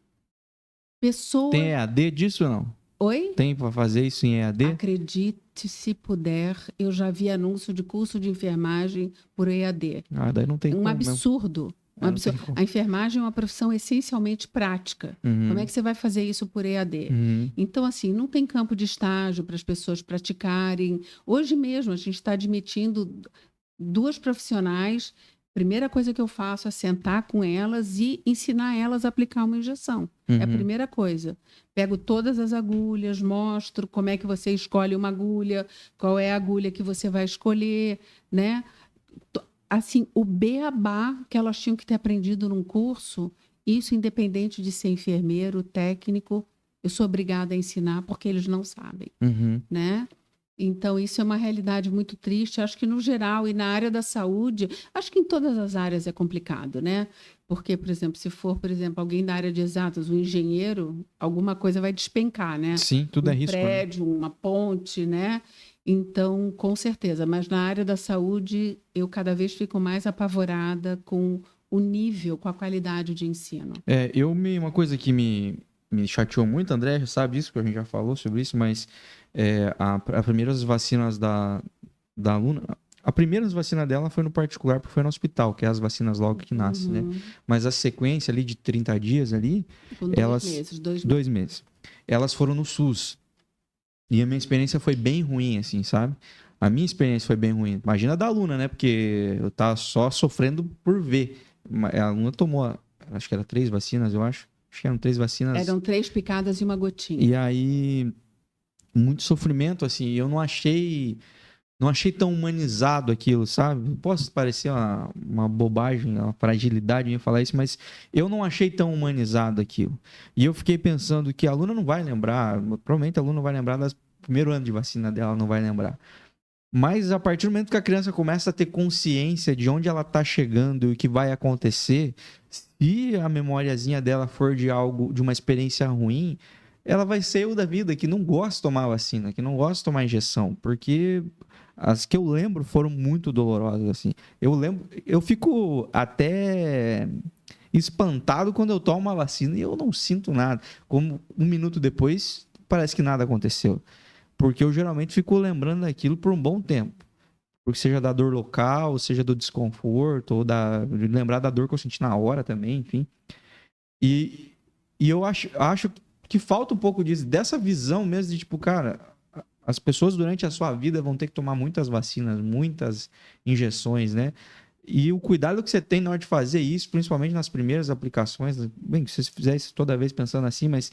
Speaker 1: Pessoas...
Speaker 3: Tem EAD disso ou não?
Speaker 1: Oi?
Speaker 3: Tem para fazer isso em EAD?
Speaker 1: Acredite se puder, eu já vi anúncio de curso de enfermagem por EAD.
Speaker 3: Daí não tem como.
Speaker 1: Absurdo. Um absurdo. A enfermagem é uma profissão essencialmente prática. Como é que você vai fazer isso por EAD? Então, assim, não tem campo de estágio para as pessoas praticarem. Hoje mesmo, a gente está admitindo 2 profissionais. Primeira coisa que eu faço é sentar com elas e ensinar elas a aplicar uma injeção. É a primeira coisa. Pego todas as agulhas, mostro como é que você escolhe uma agulha, qual é a agulha que você vai escolher, né? Assim, o beabá que elas tinham que ter aprendido num curso, isso independente de ser enfermeiro, técnico, eu sou obrigada a ensinar porque eles não sabem, né? Então, isso é uma realidade muito triste. Acho que, no geral, e na área da saúde, acho que em todas as áreas é complicado, né? Porque, por exemplo, se for, alguém da área de exatas, um engenheiro, alguma coisa vai despencar, né?
Speaker 3: Sim, tudo é risco.
Speaker 1: Um prédio, uma ponte, né? Então, com certeza. Mas na área da saúde, eu cada vez fico mais apavorada com o nível, com a qualidade de ensino.
Speaker 3: Uma coisa que me chateou muito, André, já sabe disso, porque a gente já falou sobre isso, mas as primeiras vacinas da aluna, a primeira vacina dela foi no particular, porque foi no hospital, que é as vacinas logo que nascem, né? Mas a sequência ali de 30 dias ali,
Speaker 1: com 2 meses.
Speaker 3: 2 meses. Elas foram no SUS. E a minha experiência foi bem ruim, assim, sabe? A minha experiência foi bem ruim. Imagina a da aluna, né? Porque eu tava só sofrendo por ver. A aluna tomou, acho que era 3 vacinas, eu acho. Acho que eram 3 vacinas.
Speaker 1: Eram 3 picadas e uma gotinha.
Speaker 3: E aí, muito sofrimento, assim. Eu não achei tão humanizado aquilo, sabe? Posso parecer uma bobagem, uma fragilidade em falar isso, mas eu não achei tão humanizado aquilo. E eu fiquei pensando que a aluna não vai lembrar, provavelmente a aluna não vai lembrar do primeiro ano de vacina dela, não vai lembrar. Mas a partir do momento que a criança começa a ter consciência de onde ela está chegando e o que vai acontecer, se a memoriazinha dela for de algo, de uma experiência ruim, ela vai ser eu da vida, que não gosta de tomar vacina, que não gosta de tomar injeção, porque as que eu lembro foram muito dolorosas, assim. Eu fico até espantado quando eu tomo uma vacina e eu não sinto nada. Como 1 minuto depois, parece que nada aconteceu. Porque eu geralmente fico lembrando daquilo por um bom tempo. Porque seja da dor local, seja do desconforto, ou lembrar da dor que eu senti na hora também, enfim. E eu acho que falta um pouco disso, dessa visão mesmo de tipo, cara, as pessoas durante a sua vida vão ter que tomar muitas vacinas, muitas injeções, né? E o cuidado que você tem na hora de fazer isso, principalmente nas primeiras aplicações, bem, se você fizer isso toda vez pensando assim, mas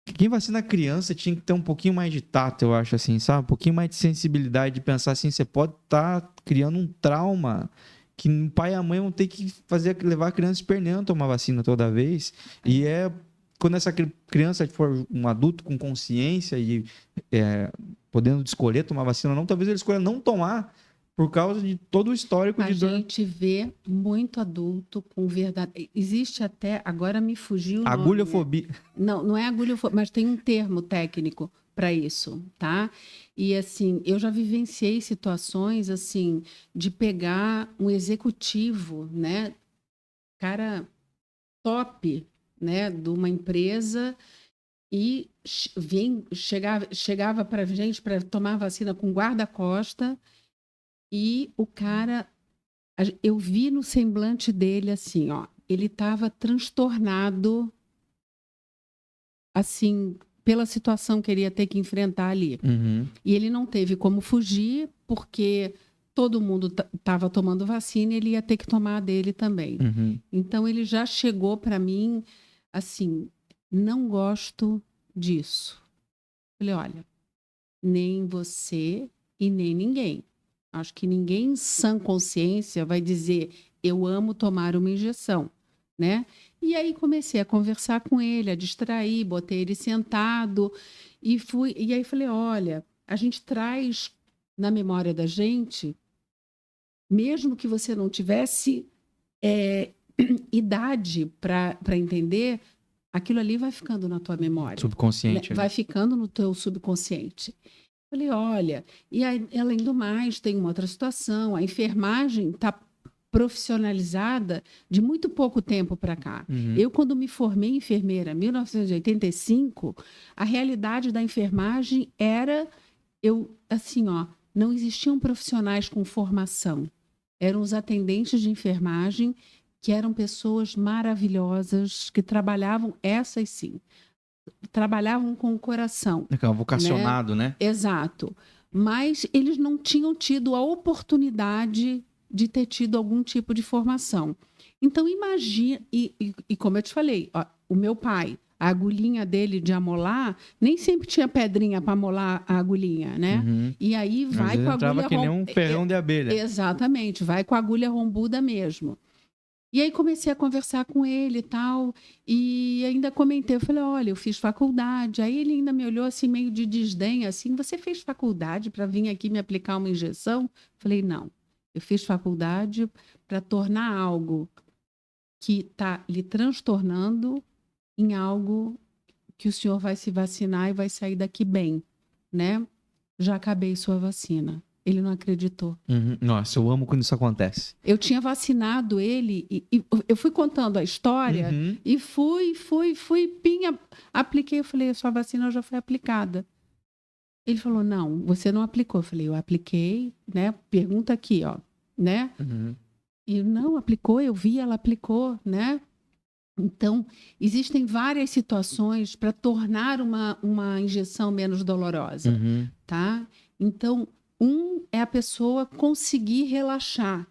Speaker 3: quem vacina criança tinha que ter um pouquinho mais de tato, eu acho, assim, sabe? Um pouquinho mais de sensibilidade, de pensar assim, você pode estar criando um trauma que o pai e a mãe vão ter que levar a criança esperneando tomar vacina toda vez. E quando essa criança for um adulto com consciência e podendo escolher tomar vacina ou não, talvez ele escolha não tomar por causa de todo o histórico de dor.
Speaker 1: A gente vê muito adulto com verdade. Existe até, agora me fugiu o nome.
Speaker 3: Agulhofobia.
Speaker 1: Não é agulhofobia, mas tem um termo técnico para isso, tá? E assim, eu já vivenciei situações assim de pegar um executivo, né, cara top, né, de uma empresa e chegava para gente para tomar vacina com guarda-costa. E o cara, eu vi no semblante dele assim, ó, ele estava transtornado, assim, pela situação que ele ia ter que enfrentar ali.
Speaker 3: Uhum.
Speaker 1: E ele não teve como fugir, porque todo mundo estava tomando vacina e ele ia ter que tomar a dele também.
Speaker 3: Uhum.
Speaker 1: Então, ele já chegou para mim, assim, não gosto disso. Falei, olha, nem você e nem ninguém. Acho que ninguém em sã consciência vai dizer eu amo tomar uma injeção, né? E aí comecei a conversar com ele, a distrair, botei ele sentado e aí falei, olha, a gente traz na memória da gente, mesmo que você não tivesse idade para entender, aquilo ali vai ficando na tua memória.
Speaker 3: Subconsciente.
Speaker 1: Né? Vai ficando no teu subconsciente. Falei, olha, e aí, além do mais, tem uma outra situação, a enfermagem está profissionalizada de muito pouco tempo para cá.
Speaker 3: Uhum.
Speaker 1: Eu, quando me formei enfermeira em 1985, a realidade da enfermagem era, assim, ó, não existiam profissionais com formação. Eram os atendentes de enfermagem, que eram pessoas maravilhosas, que trabalhavam, essas sim, trabalhavam com o coração.
Speaker 3: Vocacionado, né?
Speaker 1: Exato. Mas eles não tinham tido a oportunidade de ter tido algum tipo de formação. Então, imagina... E como eu te falei, ó, o meu pai, a agulhinha dele de amolar, nem sempre tinha pedrinha para amolar a agulhinha, né?
Speaker 3: Uhum.
Speaker 1: E aí vai com a agulha...
Speaker 3: que nem um ferrão de abelha.
Speaker 1: Exatamente, vai com a agulha rombuda mesmo. E aí comecei a conversar com ele e tal, e ainda comentei, eu falei, olha, eu fiz faculdade. Aí ele ainda me olhou assim, meio de desdém, assim, você fez faculdade para vir aqui me aplicar uma injeção? Falei, não, eu fiz faculdade para tornar algo que está lhe transtornando em algo que o senhor vai se vacinar e vai sair daqui bem, né? Já acabei sua vacina. Ele não acreditou.
Speaker 3: Uhum. Nossa, eu amo quando isso acontece.
Speaker 1: Eu tinha vacinado ele e eu fui contando a história e fui, apliquei. Eu falei, a sua vacina já foi aplicada. Ele falou, não, você não aplicou. Eu falei, eu apliquei, né? Pergunta aqui, ó, né?
Speaker 3: Uhum.
Speaker 1: E não, aplicou, eu vi, ela aplicou, né? Então, existem várias situações para tornar uma injeção menos dolorosa, tá? Então, é a pessoa conseguir relaxar,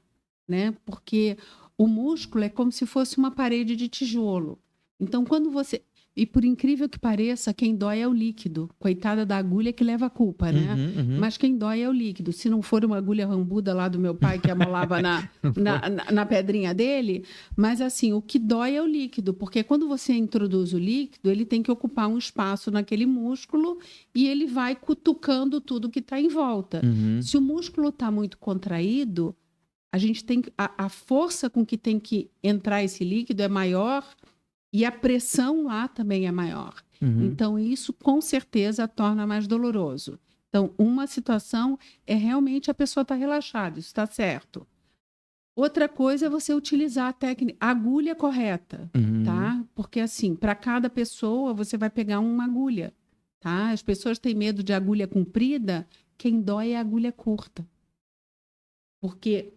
Speaker 1: né? Porque o músculo é como se fosse uma parede de tijolo. Então, quando você... E por incrível que pareça, quem dói é o líquido. Coitada da agulha que leva a culpa, né? Mas quem dói é o líquido. Se não for uma agulha rambuda lá do meu pai que amolava na pedrinha dele, mas assim, o que dói é o líquido, porque quando você introduz o líquido, ele tem que ocupar um espaço naquele músculo e ele vai cutucando tudo que está em volta. Se o músculo está muito contraído, a gente tem a força com que tem que entrar esse líquido é maior e a pressão lá também é maior. Então, isso com certeza torna mais doloroso. Então, uma situação é realmente a pessoa estar relaxada, isso está certo. Outra coisa é você utilizar a técnica, a agulha correta, tá? Porque assim, para cada pessoa, você vai pegar uma agulha, tá? As pessoas têm medo de agulha comprida, quem dói é a agulha curta. Porque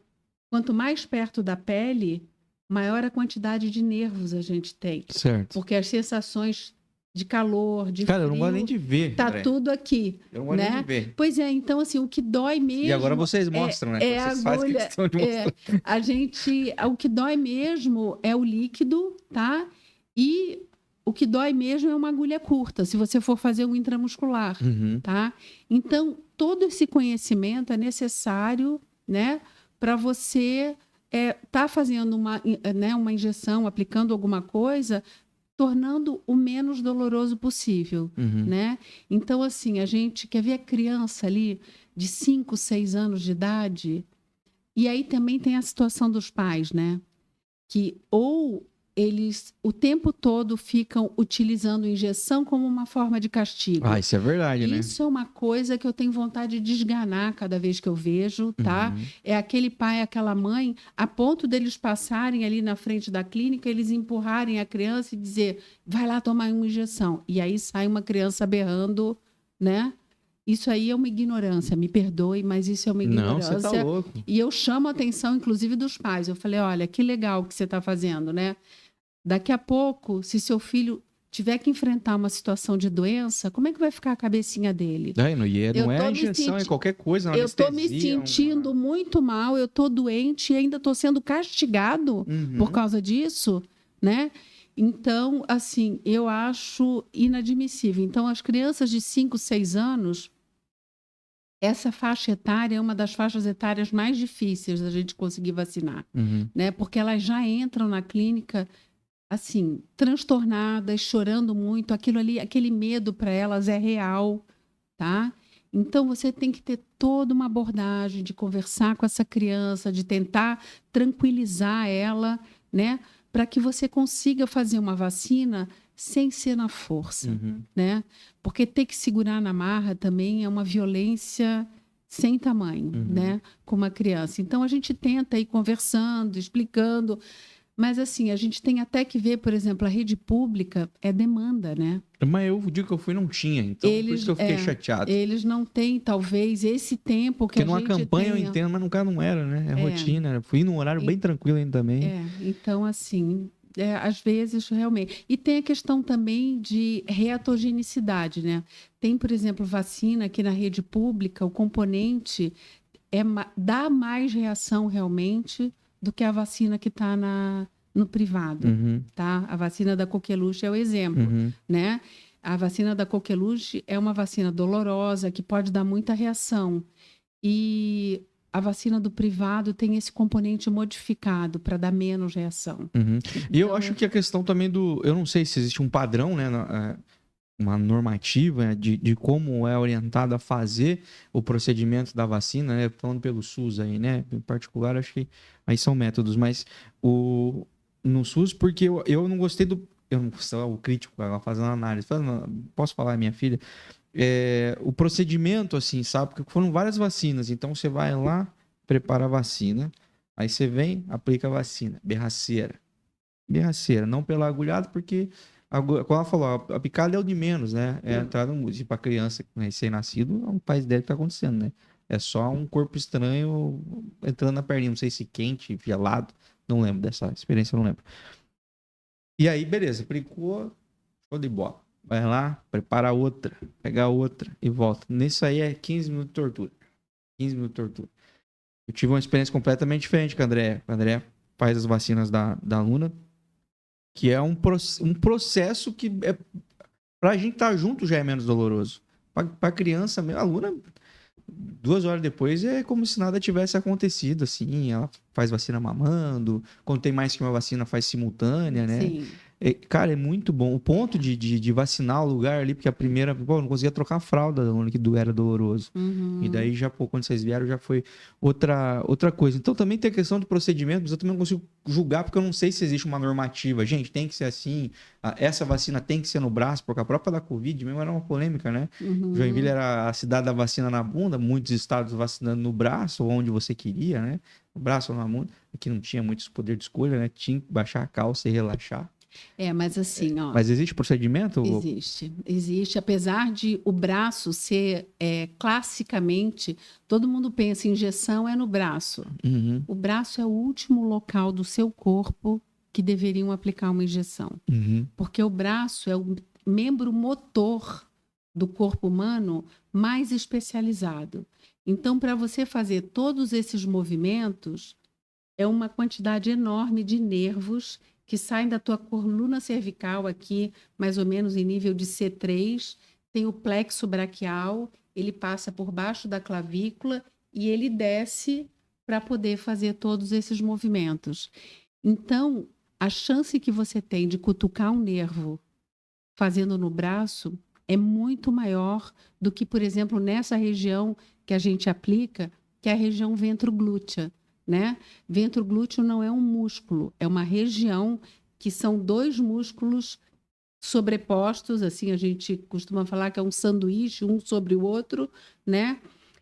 Speaker 1: quanto mais perto da pele, maior a quantidade de nervos a gente tem.
Speaker 3: Certo.
Speaker 1: Porque as sensações de calor, de
Speaker 3: Cara,
Speaker 1: frio...
Speaker 3: eu não gosto nem de ver,
Speaker 1: Tá
Speaker 3: André.
Speaker 1: tudo aqui,
Speaker 3: Eu não gosto
Speaker 1: né?
Speaker 3: nem de ver.
Speaker 1: Pois é, então assim, o que dói mesmo...
Speaker 2: E agora vocês mostram, né?
Speaker 1: É
Speaker 2: Vocês
Speaker 1: a
Speaker 2: fazem
Speaker 1: agulha,
Speaker 2: questão de mostrar.
Speaker 1: o que dói mesmo é o líquido, tá? E o que dói mesmo é uma agulha curta, se você for fazer um intramuscular, tá? Então, todo esse conhecimento é necessário, né? Para você tá fazendo uma injeção, aplicando alguma coisa, tornando o menos doloroso possível, né? Então, assim, a gente quer ver a criança ali de 5, 6 anos de idade, e aí também tem a situação dos pais, né? Que ou eles o tempo todo ficam utilizando injeção como uma forma de castigo.
Speaker 3: Ah, isso é verdade, né?
Speaker 1: Isso é uma coisa que eu tenho vontade de esganar cada vez que eu vejo, tá? É aquele pai, aquela mãe, a ponto deles passarem ali na frente da clínica, eles empurrarem a criança e dizer, vai lá tomar uma injeção. E aí sai uma criança berrando, né? Isso aí é uma ignorância, me perdoe, mas isso é uma ignorância.
Speaker 3: Não, você tá louco.
Speaker 1: E eu chamo a atenção, inclusive, dos pais. Eu falei, olha, que legal que você está fazendo, né? Daqui a pouco, se seu filho tiver que enfrentar uma situação de doença, como é que vai ficar a cabecinha dele?
Speaker 3: Não é a injeção, é qualquer coisa,
Speaker 1: eu estou me sentindo muito mal, eu estou doente e ainda estou sendo castigado por causa disso, né? Então, assim, eu acho inadmissível. Então, as crianças de 5, 6 anos, essa faixa etária é uma das faixas etárias mais difíceis da gente conseguir vacinar, né? Porque elas já entram na clínica assim, transtornadas, chorando muito, aquilo ali, aquele medo para elas é real, tá? Então você tem que ter toda uma abordagem de conversar com essa criança, de tentar tranquilizar ela, né, para que você consiga fazer uma vacina sem ser na força, né? Porque ter que segurar na marra também é uma violência sem tamanho, né, com uma criança. Então a gente tenta ir conversando, explicando. Mas, assim, a gente tem até que ver, por exemplo, a rede pública é demanda, né?
Speaker 3: Mas o dia que eu fui não tinha, então por isso que eu fiquei chateado.
Speaker 1: Eles não têm, talvez, esse tempo que
Speaker 3: porque
Speaker 1: a gente
Speaker 3: numa campanha
Speaker 1: tenha.
Speaker 3: eu entendo, mas no caso não era, né? É rotina. Fui num horário bem tranquilo ainda também.
Speaker 1: Então, assim, às vezes, realmente... E tem a questão também de reatogenicidade, né? Tem, por exemplo, vacina que na rede pública, o componente dá mais reação realmente do que a vacina que está no privado, tá? A vacina da coqueluche é o exemplo, né? A vacina da coqueluche é uma vacina dolorosa que pode dar muita reação. E a vacina do privado tem esse componente modificado para dar menos reação.
Speaker 3: E eu acho que a questão também eu não sei se existe um padrão, né? Uma normativa de como é orientado a fazer o procedimento da vacina, né? Falando pelo SUS aí, né? Em particular, acho que aí são métodos, mas no SUS, porque eu não gostei eu não sou o crítico, ela fazendo análise. Posso falar, minha filha? O procedimento, assim, sabe? Porque foram várias vacinas, então você vai lá, prepara a vacina, aí você vem, aplica a vacina. Berraceira, não pela agulhada, porque como ela falou, a picada é o de menos, né? É entrar no músculo. Para criança recém-nascido, o país dele tá acontecendo, né? É só um corpo estranho entrando na perninha, não sei se quente, gelado, não lembro dessa experiência, não lembro. E aí, beleza, aplicou, show de bola. Vai lá, prepara outra, pega outra e volta. Nisso aí é 15 minutos de tortura. 15 minutos de tortura. Eu tive uma experiência completamente diferente com o André. O André faz as vacinas da Luna. Que é um processo que pra gente estar junto já é menos doloroso. Pra criança, a aluna, 2 horas depois é como se nada tivesse acontecido, assim. Ela faz vacina mamando, quando tem mais que uma vacina faz simultânea, né?
Speaker 1: Sim.
Speaker 3: Cara, é muito bom. O ponto de vacinar o lugar ali, porque a primeira, pô, eu não conseguia trocar a fralda, que era doloroso.
Speaker 1: Uhum.
Speaker 3: E daí já, pô, quando vocês vieram, já foi outra coisa. Então também tem a questão do procedimento, mas eu também não consigo julgar, porque eu não sei se existe uma normativa. Gente, tem que ser assim, essa vacina tem que ser no braço, porque a própria da Covid mesmo era uma polêmica, né?
Speaker 1: Uhum.
Speaker 3: Joinville era a cidade da vacina na bunda, muitos estados vacinando no braço, ou onde você queria, né? No braço ou na bunda. Aqui não tinha muito poder de escolha, né? Tinha que baixar a calça e relaxar.
Speaker 1: Mas assim, ó.
Speaker 3: Mas existe procedimento?
Speaker 1: Existe. Apesar de o braço ser classicamente, todo mundo pensa injeção é no braço.
Speaker 3: Uhum.
Speaker 1: O braço é o último local do seu corpo que deveriam aplicar uma injeção.
Speaker 3: Uhum.
Speaker 1: Porque o braço é o membro motor do corpo humano mais especializado. Então, para você fazer todos esses movimentos, é uma quantidade enorme de nervos que saem da tua coluna cervical aqui, mais ou menos em nível de C3, tem o plexo braquial, ele passa por baixo da clavícula e ele desce para poder fazer todos esses movimentos. Então, a chance que você tem de cutucar um nervo fazendo no braço é muito maior do que, por exemplo, nessa região que a gente aplica, que é a região ventroglútea. Né? Ventroglúteo não é um músculo, é uma região que são 2 músculos sobrepostos, assim a gente costuma falar que é um sanduíche, um sobre o outro, né?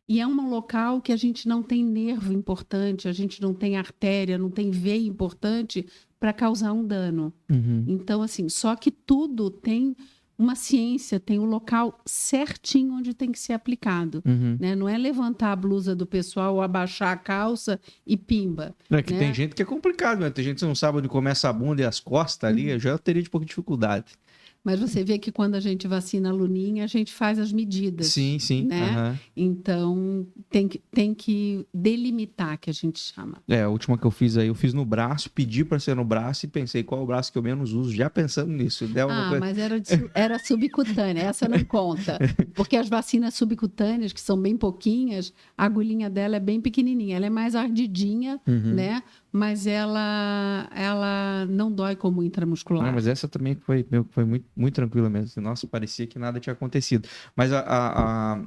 Speaker 1: E é um local que a gente não tem nervo importante, a gente não tem artéria, não tem veia importante para causar um dano.
Speaker 3: Uhum.
Speaker 1: Então, assim, só que tudo tem uma ciência, tem o local certinho onde tem que ser aplicado.
Speaker 3: Uhum.
Speaker 1: Né? Não é levantar a blusa do pessoal, ou abaixar a calça e pimba.
Speaker 3: É que
Speaker 1: né?
Speaker 3: tem gente que é complicado, né? Tem gente que não sabe onde começa a bunda e as costas ali, eu já teria de pouco de dificuldade.
Speaker 1: Mas você vê que quando a gente vacina a Luninha, a gente faz as medidas.
Speaker 3: Sim, sim.
Speaker 1: Né?
Speaker 3: Uhum.
Speaker 1: Então, tem que delimitar, que a gente chama.
Speaker 3: A última que eu fiz aí, eu fiz no braço, pedi para ser no braço e pensei qual é o braço que eu menos uso, já pensando nisso.
Speaker 1: Mas era subcutânea, essa não conta. Porque as vacinas subcutâneas, que são bem pouquinhas, a agulhinha dela é bem pequenininha. Ela é mais ardidinha, né? Mas ela não dói como intramuscular.
Speaker 3: Mas essa também foi muito, muito tranquila mesmo. Nossa, parecia que nada tinha acontecido. Mas a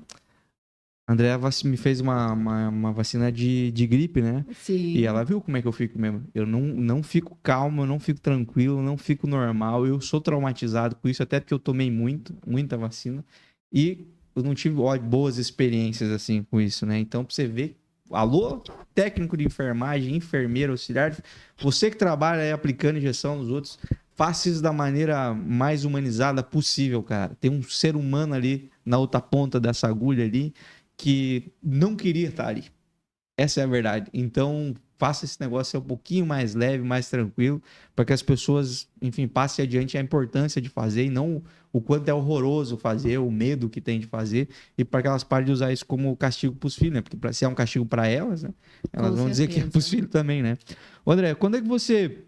Speaker 3: Andrea me fez uma vacina de gripe, né?
Speaker 1: Sim.
Speaker 3: E ela viu como é que eu fico mesmo. Eu não fico calmo, eu não fico tranquilo, eu não fico normal. Eu sou traumatizado com isso, até porque eu tomei muita vacina. E eu não tive boas experiências assim com isso, né? Então, pra você ver, alô, técnico de enfermagem, enfermeiro, auxiliar, você que trabalha aí aplicando injeção nos outros, faça isso da maneira mais humanizada possível, cara. Tem um ser humano ali na outra ponta dessa agulha ali que não queria estar ali. Essa é a verdade. Então, faça esse negócio ser um pouquinho mais leve, mais tranquilo, para que as pessoas, enfim, passem adiante a importância de fazer e não o quanto é horroroso fazer, o medo que tem de fazer, e para que elas parem de usar isso como castigo para os filhos, né? Porque se é um castigo para elas, né? Elas vão dizer que é para os filhos também, né? André, quando é que você...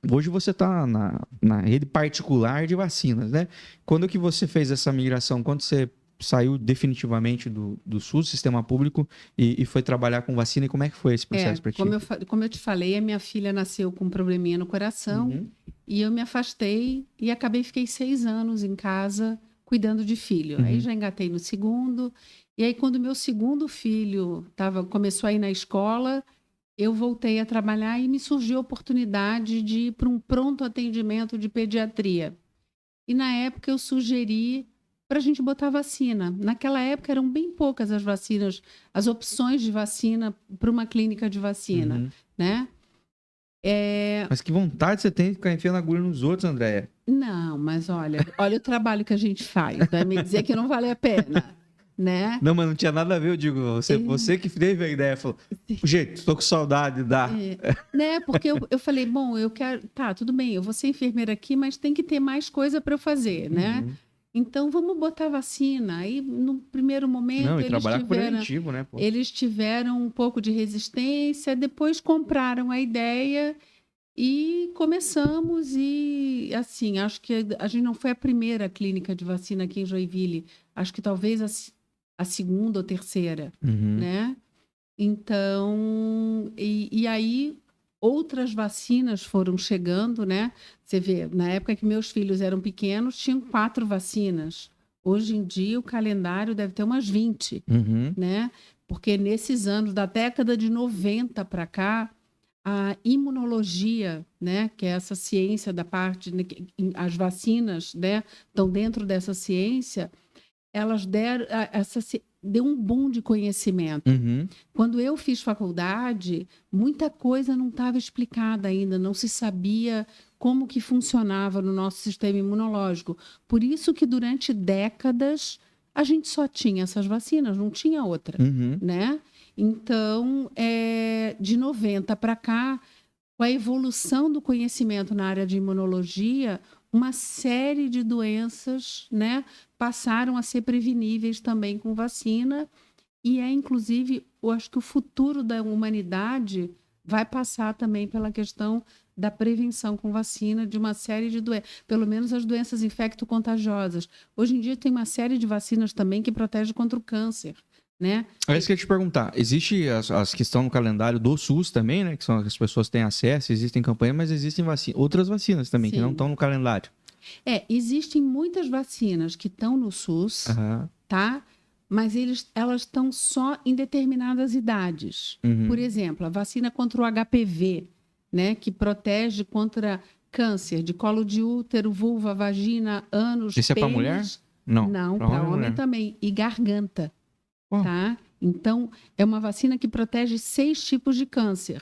Speaker 3: Hoje você está na rede particular de vacinas, né? Quando que você fez essa migração? Quando você saiu definitivamente do SUS, sistema público, e foi trabalhar com vacina, e como é que foi esse processo para ti?
Speaker 1: Como eu te falei, a minha filha nasceu com um probleminha no coração, e eu me afastei e fiquei 6 anos em casa cuidando de filho. Aí já engatei no segundo, e aí quando meu segundo filho começou a ir na escola, eu voltei a trabalhar e me surgiu a oportunidade de ir para um pronto atendimento de pediatria. E na época eu sugeri para a gente botar vacina. Naquela época eram bem poucas as vacinas, as opções de vacina para uma clínica de vacina, né?
Speaker 3: Mas que vontade você tem de ficar enfiando agulha nos outros, Andréia?
Speaker 1: Não, mas olha o trabalho que a gente faz. Vai me dizer que não vale a pena, né?
Speaker 3: Não, mas não tinha nada a ver, eu digo. Você que teve a ideia, falou, gente, estou com saudade, dá.
Speaker 1: Né? Porque eu falei, bom, eu quero... Tá, tudo bem, eu vou ser enfermeira aqui, mas tem que ter mais coisa para eu fazer, né? Então, vamos botar vacina. Aí, no primeiro momento, eles tiveram um pouco de resistência, depois compraram a ideia E começamos e, assim, acho que a gente não foi a primeira clínica de vacina aqui em Joinville. Acho que talvez a segunda ou terceira,
Speaker 3: Uhum.
Speaker 1: né? Então, e aí outras vacinas foram chegando, né? Você vê, na época que meus filhos eram pequenos, tinham 4 vacinas. Hoje em dia, o calendário deve ter umas 20,
Speaker 3: Uhum.
Speaker 1: né? Porque nesses anos, da década de 90 para cá, a imunologia, né, que é essa ciência da parte, né, as vacinas, né, estão dentro dessa ciência, elas deram deu um boom de conhecimento.
Speaker 3: Uhum.
Speaker 1: Quando eu fiz faculdade, muita coisa não estava explicada ainda, não se sabia como que funcionava no nosso sistema imunológico. Por isso que durante décadas a gente só tinha essas vacinas, não tinha outra,
Speaker 3: Uhum.
Speaker 1: né? Então, de 90 para cá, com a evolução do conhecimento na área de imunologia, uma série de doenças, né, passaram a ser preveníveis também com vacina. E inclusive, eu acho que o futuro da humanidade vai passar também pela questão da prevenção com vacina de uma série de doenças, pelo menos as doenças infecto-contagiosas. Hoje em dia tem uma série de vacinas também que protegem contra o câncer, né?
Speaker 3: É isso que eu ia te perguntar. Existe as que estão no calendário do SUS também, né? Que são as pessoas têm acesso, existem campanhas, mas existem outras vacinas também que não
Speaker 1: Sim.
Speaker 3: estão no calendário.
Speaker 1: Existem muitas vacinas que estão no SUS,
Speaker 3: Aham.
Speaker 1: tá? Mas elas estão só em determinadas idades.
Speaker 3: Uhum.
Speaker 1: Por exemplo, a vacina contra o HPV, né, que protege contra câncer de colo de útero, vulva, vagina, ânus,
Speaker 3: Esse é para mulher?
Speaker 1: pênis.
Speaker 3: Não.
Speaker 1: Não,
Speaker 3: Pra
Speaker 1: para
Speaker 3: homem e
Speaker 1: homem
Speaker 3: mulher.
Speaker 1: também. E garganta,
Speaker 3: Pô.
Speaker 1: tá? Então, é uma vacina que protege 6 tipos de câncer.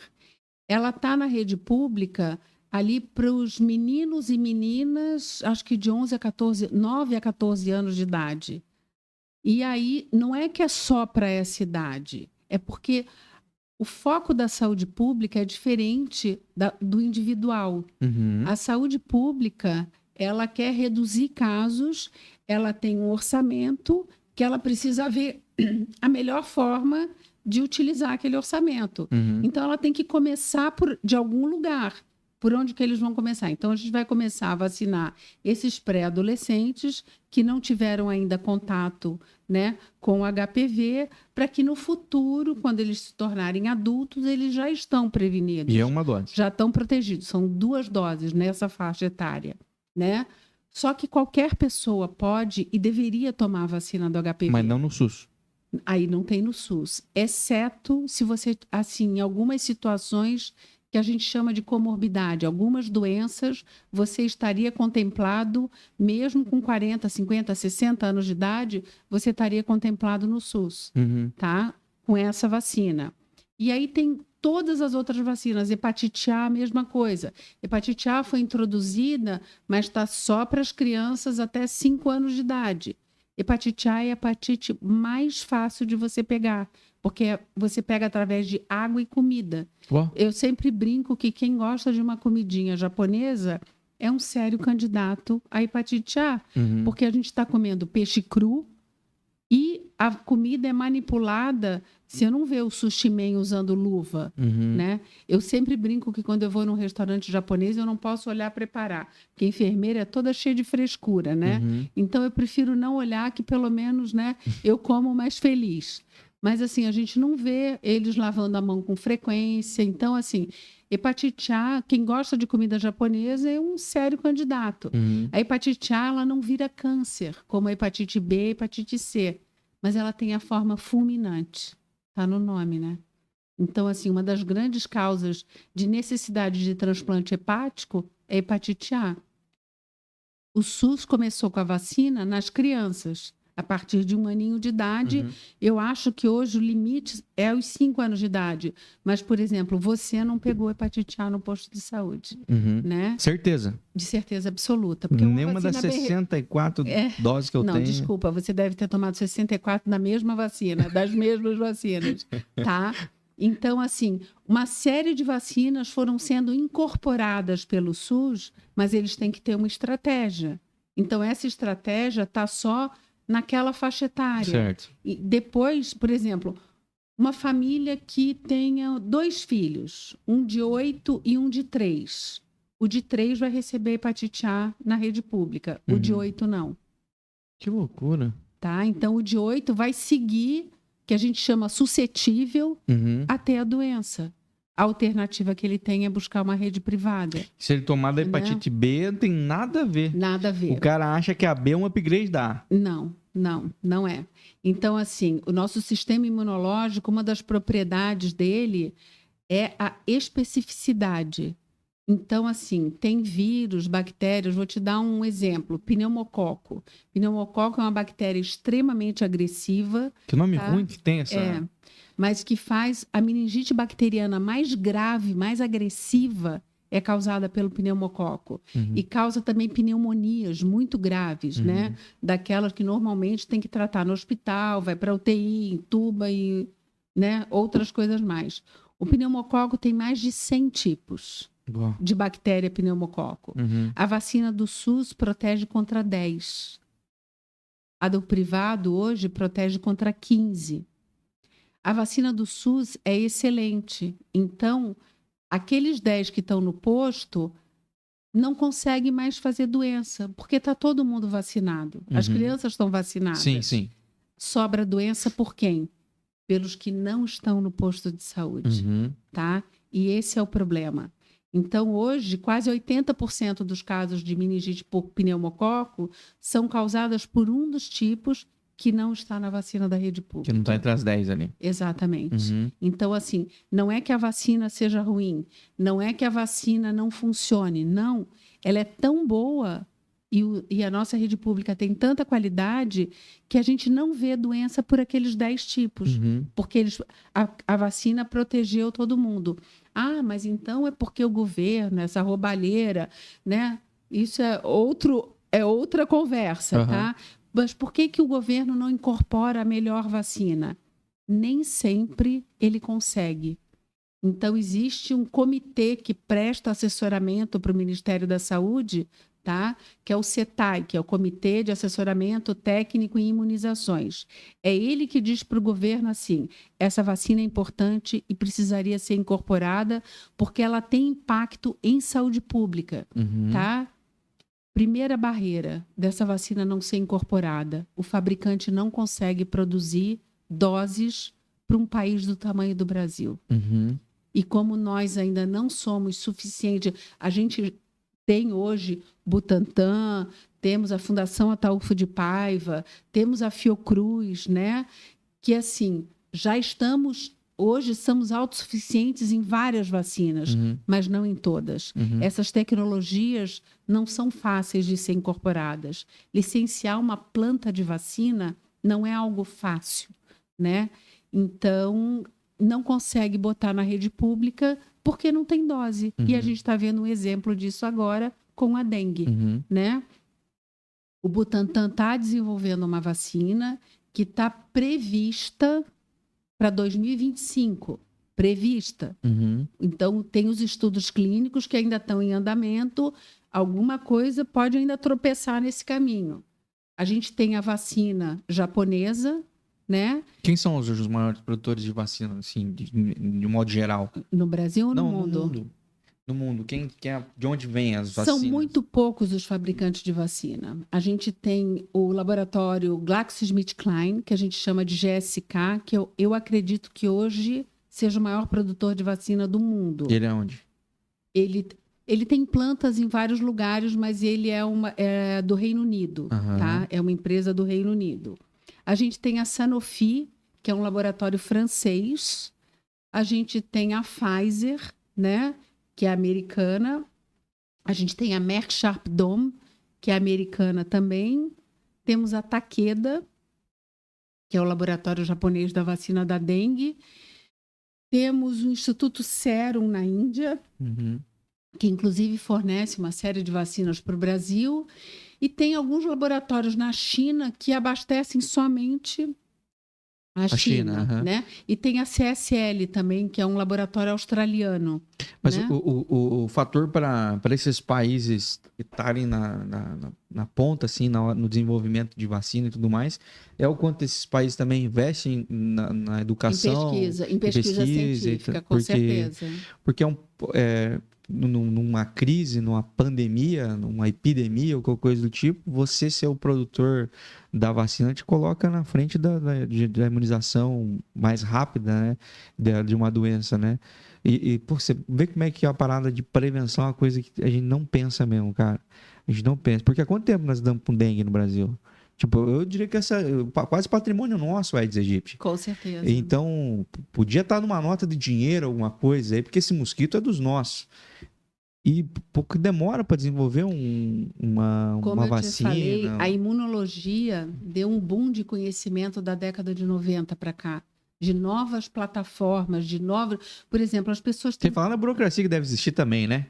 Speaker 1: Ela está na rede pública ali para os meninos e meninas, acho que de 11 a 14, 9 a 14 anos de idade. E aí, não é que é só para essa idade, é porque o foco da saúde pública é diferente do individual.
Speaker 3: Uhum.
Speaker 1: A saúde pública, ela quer reduzir casos, ela tem um orçamento que ela precisa ver a melhor forma de utilizar aquele orçamento.
Speaker 3: Uhum.
Speaker 1: Então, ela tem que começar de algum lugar. Por onde que eles vão começar? Então, a gente vai começar a vacinar esses pré-adolescentes que não tiveram ainda contato, né, com o HPV, para que no futuro, quando eles se tornarem adultos, eles já estão prevenidos.
Speaker 3: E é uma dose.
Speaker 1: Já estão protegidos. São 2 doses nessa faixa etária, né? Só que qualquer pessoa pode e deveria tomar a vacina do HPV.
Speaker 3: Mas não no SUS.
Speaker 1: Aí não tem no SUS, exceto se você, assim, em algumas situações que a gente chama de comorbidade, algumas doenças, você estaria contemplado, mesmo com 40, 50, 60 anos de idade, você estaria contemplado no SUS,
Speaker 3: Uhum.
Speaker 1: tá? Com essa vacina. E aí tem todas as outras vacinas, hepatite A, a mesma coisa. Hepatite A foi introduzida, mas está só para as crianças até 5 anos de idade. Hepatite A é a hepatite mais fácil de você pegar, porque você pega através de água e comida.
Speaker 3: Uau.
Speaker 1: Eu sempre brinco que quem gosta de uma comidinha japonesa é um sério candidato à hepatite A,
Speaker 3: Uhum.
Speaker 1: porque a gente está comendo peixe cru e a comida é manipulada. Você não vê o sushi man usando luva,
Speaker 3: Uhum.
Speaker 1: né? Eu sempre brinco que quando eu vou num restaurante japonês, eu não posso olhar preparar, porque a enfermeira é toda cheia de frescura, né?
Speaker 3: Uhum.
Speaker 1: Então eu prefiro não olhar, que pelo menos, né, eu como mais feliz. Mas assim, a gente não vê eles lavando a mão com frequência. Então, assim, hepatite A, quem gosta de comida japonesa é um sério candidato.
Speaker 3: Uhum.
Speaker 1: A hepatite A, ela não vira câncer, como a hepatite B, a hepatite C, mas ela tem a forma fulminante. Está no nome, né? Então, assim, uma das grandes causas de necessidade de transplante hepático é a hepatite A. O SUS começou com a vacina nas crianças, a partir de 1 aninho de idade.
Speaker 3: Uhum.
Speaker 1: Eu acho que hoje o limite é os 5 anos de idade. Mas, por exemplo, você não pegou hepatite A no posto de saúde,
Speaker 3: Uhum.
Speaker 1: né?
Speaker 3: Certeza.
Speaker 1: De certeza absoluta. Porque é uma
Speaker 3: Nenhuma das
Speaker 1: vacina bem-
Speaker 3: 64 doses que eu
Speaker 1: Não,
Speaker 3: tenho.
Speaker 1: desculpa, você deve ter tomado 64 da mesma vacina, das mesmas vacinas, tá? Então, assim, uma série de vacinas foram sendo incorporadas pelo SUS, mas eles têm que ter uma estratégia. Então, essa estratégia está só naquela faixa etária.
Speaker 3: Certo.
Speaker 1: E depois, por exemplo, Uma família que tenha 2 filhos, um de 8 e um de 3. O de 3 vai receber hepatite A na rede pública, o de 8 não.
Speaker 3: Que loucura.
Speaker 1: Tá? Então, o de 8 vai seguir, que a gente chama suscetível, até a doença. A alternativa que ele tem é buscar uma rede privada.
Speaker 3: Se ele tomar da hepatite B, não tem nada a ver.
Speaker 1: Nada a ver.
Speaker 3: O cara acha que a B é um upgrade da A.
Speaker 1: Não é. Então, assim, o nosso sistema imunológico, uma das propriedades dele é a especificidade. Então, assim, tem vírus, bactérias, vou te dar um exemplo, pneumococo. Pneumococo é uma bactéria extremamente agressiva.
Speaker 3: Que nome ruim que tem essa...
Speaker 1: É, mas que faz a meningite bacteriana mais grave, mais agressiva, é causada pelo pneumococo. E causa também pneumonias muito graves, né? Daquelas que normalmente tem que tratar no hospital, vai para UTI, entuba e, né? Outras coisas mais. O pneumococo tem mais de 100 tipos de bactéria pneumococo. A vacina do SUS protege contra 10. A do privado hoje protege contra 15. A vacina do SUS é excelente. Então, aqueles 10 que estão no posto não conseguem mais fazer doença, porque está todo mundo vacinado. As crianças estão vacinadas.
Speaker 3: Sim.
Speaker 1: Sobra doença por quem? Pelos que não estão no posto de saúde. Tá? E esse é o problema. Então, hoje, quase 80% dos casos de meningite por pneumococo são causadas por um dos tipos que não está na vacina da rede pública.
Speaker 3: Que não está entre as 10 ali.
Speaker 1: Exatamente. Então, assim, não é que a vacina seja ruim, não é que a vacina não funcione, não. Ela é tão boa e a nossa rede pública tem tanta qualidade que a gente não vê doença por aqueles 10 tipos, porque a vacina protegeu todo mundo. Ah, mas então é porque o governo, essa roubalheira, né? Isso é outra conversa, tá? Mas por que o governo não incorpora a melhor vacina? Nem sempre ele consegue. Então, existe um comitê que presta assessoramento para o Ministério da Saúde, tá? Que é o CETAI, que é o Comitê de Assessoramento Técnico em Imunizações. É ele que diz para o governo assim, essa vacina é importante e precisaria ser incorporada porque ela tem impacto em saúde pública, tá? Primeira barreira dessa vacina não ser incorporada. O fabricante não consegue produzir doses para um país do tamanho do Brasil. E como nós ainda não somos suficiente, a gente tem hoje Butantan, temos a Fundação Ataúfo de Paiva, temos a Fiocruz, né? Que assim, já estamos... Hoje somos autossuficientes em várias vacinas, mas não em todas. Essas tecnologias não são fáceis de ser incorporadas. Licenciar uma planta de vacina não é algo fácil, né? Então, não consegue botar na rede pública porque não tem dose. E a gente está vendo um exemplo disso agora com a dengue, né? O Butantan está desenvolvendo uma vacina que está prevista para 2025, prevista. Então, tem os estudos clínicos que ainda estão em andamento, alguma coisa pode ainda tropeçar nesse caminho. A gente tem a vacina japonesa, né?
Speaker 3: Quem são os maiores produtores de vacina, assim, de modo geral?
Speaker 1: No Brasil ou no
Speaker 3: Não,
Speaker 1: mundo?
Speaker 3: No mundo. De onde vêm as vacinas?
Speaker 1: São muito poucos os fabricantes de vacina. A gente tem o laboratório GlaxoSmithKline, que a gente chama de GSK, que eu acredito que hoje seja o maior produtor de vacina do mundo.
Speaker 3: Ele é onde?
Speaker 1: Ele tem plantas em vários lugares, mas ele é do Reino Unido, tá? É uma empresa do Reino Unido. A gente tem a Sanofi, que é um laboratório francês. A gente tem a Pfizer, né? Que é americana. A gente tem a Merck Sharp Dohme, que é americana também. Temos a Takeda, que é o laboratório japonês da vacina da dengue. Temos o Instituto Serum na Índia, que inclusive fornece uma série de vacinas para o Brasil. E tem alguns laboratórios na China que abastecem somente A
Speaker 3: China,
Speaker 1: China,
Speaker 3: aham.
Speaker 1: né? E tem a CSL também, que é um laboratório australiano.
Speaker 3: Mas
Speaker 1: né?
Speaker 3: o fator para esses países estarem na ponta, assim, no desenvolvimento de vacina e tudo mais, é o quanto esses países também investem na educação,
Speaker 1: Em pesquisa científica, com
Speaker 3: porque,
Speaker 1: certeza.
Speaker 3: porque numa crise, numa pandemia, numa epidemia ou qualquer coisa do tipo, você ser o produtor da vacina te coloca na frente da imunização mais rápida, né, de uma doença, né? Pô, você vê como é que a parada de prevenção é uma coisa que a gente não pensa mesmo, cara. A gente não pensa. Porque há quanto tempo nós damos com dengue no Brasil? Tipo, eu diria que quase patrimônio nosso, o Aedes aegypti.
Speaker 1: Com certeza.
Speaker 3: Então, podia estar numa nota de dinheiro, alguma coisa aí, porque esse mosquito é dos nossos. E pouco demora para desenvolver
Speaker 1: Como
Speaker 3: uma
Speaker 1: eu te falei,
Speaker 3: vacina.
Speaker 1: a imunologia deu um boom de conhecimento da década de 90 para cá. De novas plataformas, de novas. Por exemplo, as pessoas
Speaker 3: Sem
Speaker 1: têm.
Speaker 3: falar na burocracia que deve existir também, né?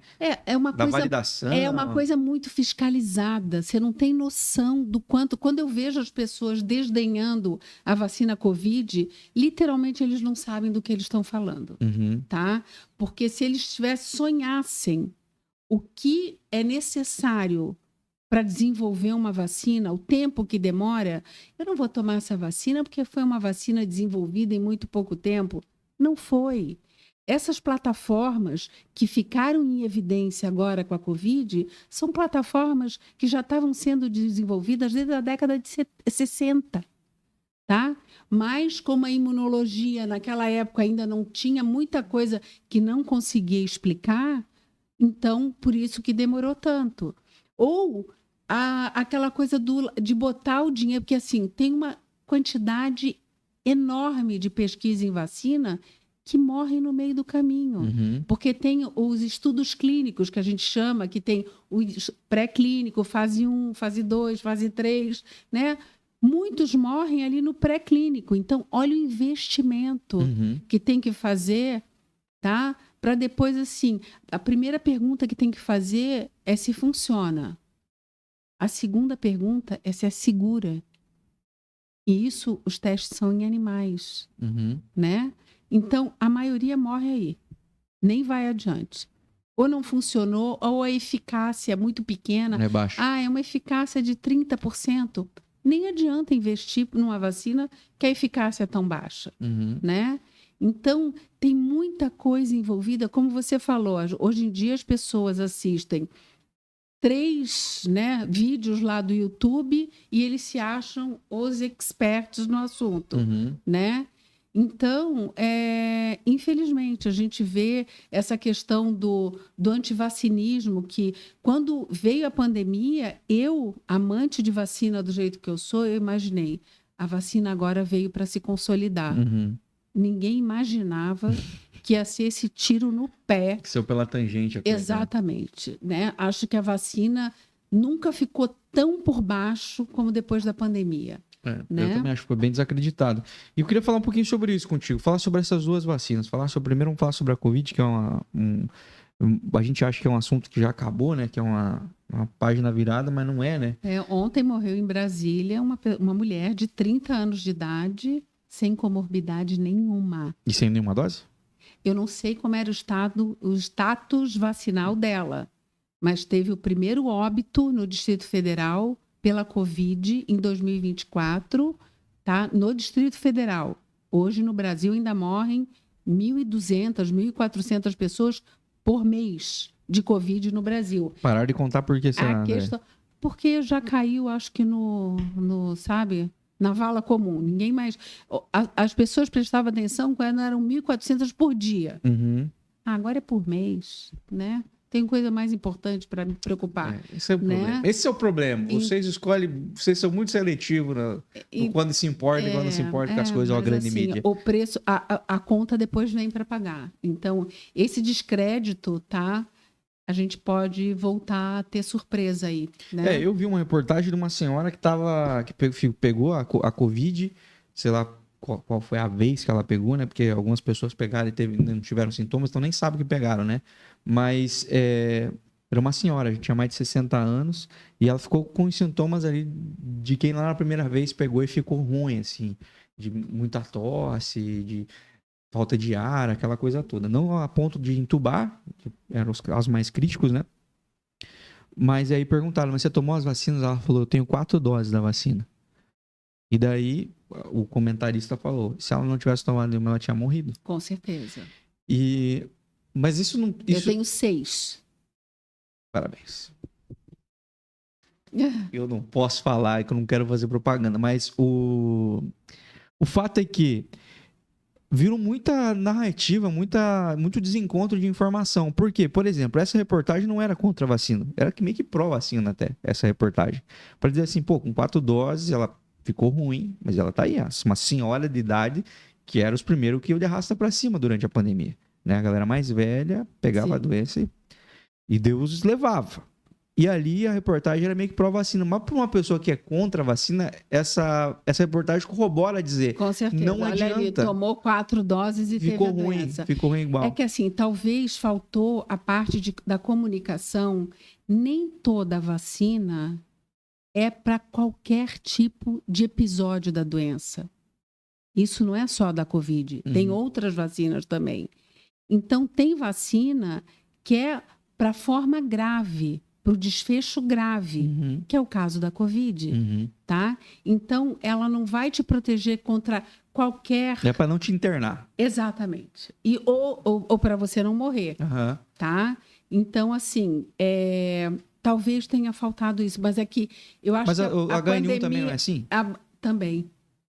Speaker 1: É uma
Speaker 3: Da
Speaker 1: coisa.
Speaker 3: validação.
Speaker 1: É uma coisa muito fiscalizada. Você não tem noção do quanto. Quando eu vejo as pessoas desdenhando a vacina Covid, literalmente eles não sabem do que eles estão falando,
Speaker 3: Uhum.
Speaker 1: tá? Porque se eles sonhassem o que é necessário para desenvolver uma vacina, o tempo que demora, eu não vou tomar essa vacina porque foi uma vacina desenvolvida em muito pouco tempo. Não foi. Essas plataformas que ficaram em evidência agora com a Covid são plataformas que já estavam sendo desenvolvidas desde a década de 60, tá? Mas como a imunologia naquela época ainda não tinha muita coisa que não conseguia explicar, então por isso que demorou tanto. Ou aquela coisa de botar o dinheiro, porque assim, tem uma quantidade enorme de pesquisa em vacina que morrem no meio do caminho.
Speaker 3: Uhum.
Speaker 1: Porque tem os estudos clínicos, que a gente chama, que tem o pré-clínico, fase 1, fase 2, fase 3, né? Muitos morrem ali no pré-clínico. Então, olha o investimento
Speaker 3: Uhum.
Speaker 1: que tem que fazer, tá? Para depois, assim, a primeira pergunta que tem que fazer é se funciona. A segunda pergunta é se é segura. E isso, os testes são em animais,
Speaker 3: Uhum.
Speaker 1: né? Então, a maioria morre aí. Nem vai adiante. Ou não funcionou, ou a eficácia é muito pequena.
Speaker 3: É baixo.
Speaker 1: É uma eficácia de 30%. Nem adianta investir numa vacina que a eficácia é tão baixa,
Speaker 3: Uhum.
Speaker 1: né? Então, tem muita coisa envolvida. Como você falou, hoje em dia as pessoas assistem 3, né, vídeos lá do YouTube e eles se acham os experts no assunto,
Speaker 3: Uhum.
Speaker 1: né? Então, infelizmente, a gente vê essa questão do antivacinismo, que quando veio a pandemia, eu, amante de vacina do jeito que eu sou, eu imaginei, a vacina agora veio para se consolidar.
Speaker 3: Uhum.
Speaker 1: Ninguém imaginava que ia ser esse tiro no pé.
Speaker 3: Que saiu pela tangente.
Speaker 1: Exatamente, né? Acho que a vacina nunca ficou tão por baixo como depois da pandemia. Né?
Speaker 3: Eu também acho que foi bem desacreditado. E eu queria falar um pouquinho sobre isso contigo. Falar sobre essas duas vacinas. Primeiro vamos falar sobre a Covid, que é a gente acha que é um assunto que já acabou, né? Que é uma página virada, mas não é, né?
Speaker 1: Ontem morreu em Brasília uma mulher de 30 anos de idade, sem comorbidade nenhuma.
Speaker 3: E sem nenhuma dose?
Speaker 1: Eu não sei como era o status vacinal dela, mas teve o primeiro óbito no Distrito Federal pela Covid em 2024, tá? No Distrito Federal. Hoje, no Brasil, ainda morrem 1.200, 1.400 pessoas por mês de Covid no Brasil.
Speaker 3: Parar de contar por que será,
Speaker 1: porque já caiu, acho que sabe, na vala comum. Ninguém mais... As pessoas prestavam atenção quando eram 1.400 por dia.
Speaker 3: Uhum.
Speaker 1: Agora é por mês, né? Tem coisa mais importante para me preocupar.
Speaker 3: Esse é o problema. Esse é o problema. Vocês escolhem, vocês são muito seletivos quando se importa e quando se importa com as coisas, a grande mídia.
Speaker 1: O preço, a conta depois vem para pagar. Então, esse descrédito, tá? A gente pode voltar a ter surpresa aí. Né?
Speaker 3: Eu vi uma reportagem de uma senhora que pegou a Covid, sei lá qual foi a vez que ela pegou, né? Porque algumas pessoas pegaram e não tiveram sintomas, então nem sabem que pegaram, né? Mas Era uma senhora, já tinha mais de 60 anos, e ela ficou com os sintomas ali de quem lá na primeira vez pegou e ficou ruim, assim, de muita tosse, de falta de ar, aquela coisa toda. Não a ponto de entubar, que eram os casos mais críticos, né? Mas aí perguntaram, mas você tomou as vacinas? Ela falou, eu tenho 4 doses da vacina. E daí o comentarista falou, se ela não tivesse tomado nenhuma, ela tinha morrido.
Speaker 1: Com certeza.
Speaker 3: Mas isso não...
Speaker 1: Eu tenho 6.
Speaker 3: Parabéns. Eu não posso falar, que eu não quero fazer propaganda, mas o fato é que viram muita narrativa, muito desencontro de informação. Por quê? Por exemplo, essa reportagem não era contra a vacina, era que meio que pró-vacina até, essa reportagem. Para dizer assim, pô, com 4 doses ela ficou ruim, mas ela tá aí, uma senhora de idade que era os primeiros que eu de arrasta para cima durante a pandemia. Né? A galera mais velha pegava a doença e Deus levava. E ali a reportagem era meio que pró-vacina. Mas para uma pessoa que é contra a vacina, essa reportagem corrobora dizer.
Speaker 1: Com certeza.
Speaker 3: Não
Speaker 1: Olha
Speaker 3: adianta.
Speaker 1: Ali, tomou 4 doses e
Speaker 3: ficou
Speaker 1: teve a
Speaker 3: ruim,
Speaker 1: doença.
Speaker 3: Ficou ruim igual.
Speaker 1: É que assim, talvez faltou a parte da comunicação. Nem toda vacina é para qualquer tipo de episódio da doença. Isso não é só da Covid. Tem outras vacinas também. Então, tem vacina que é para forma grave, para o desfecho grave, que é o caso da Covid, tá? Então, ela não vai te proteger contra qualquer...
Speaker 3: É para não te internar.
Speaker 1: Exatamente. Ou para você não morrer, tá? Então, assim, talvez tenha faltado isso, mas é que eu acho
Speaker 3: mas
Speaker 1: que
Speaker 3: a
Speaker 1: H1N1
Speaker 3: pandemia, também não é assim?
Speaker 1: Também.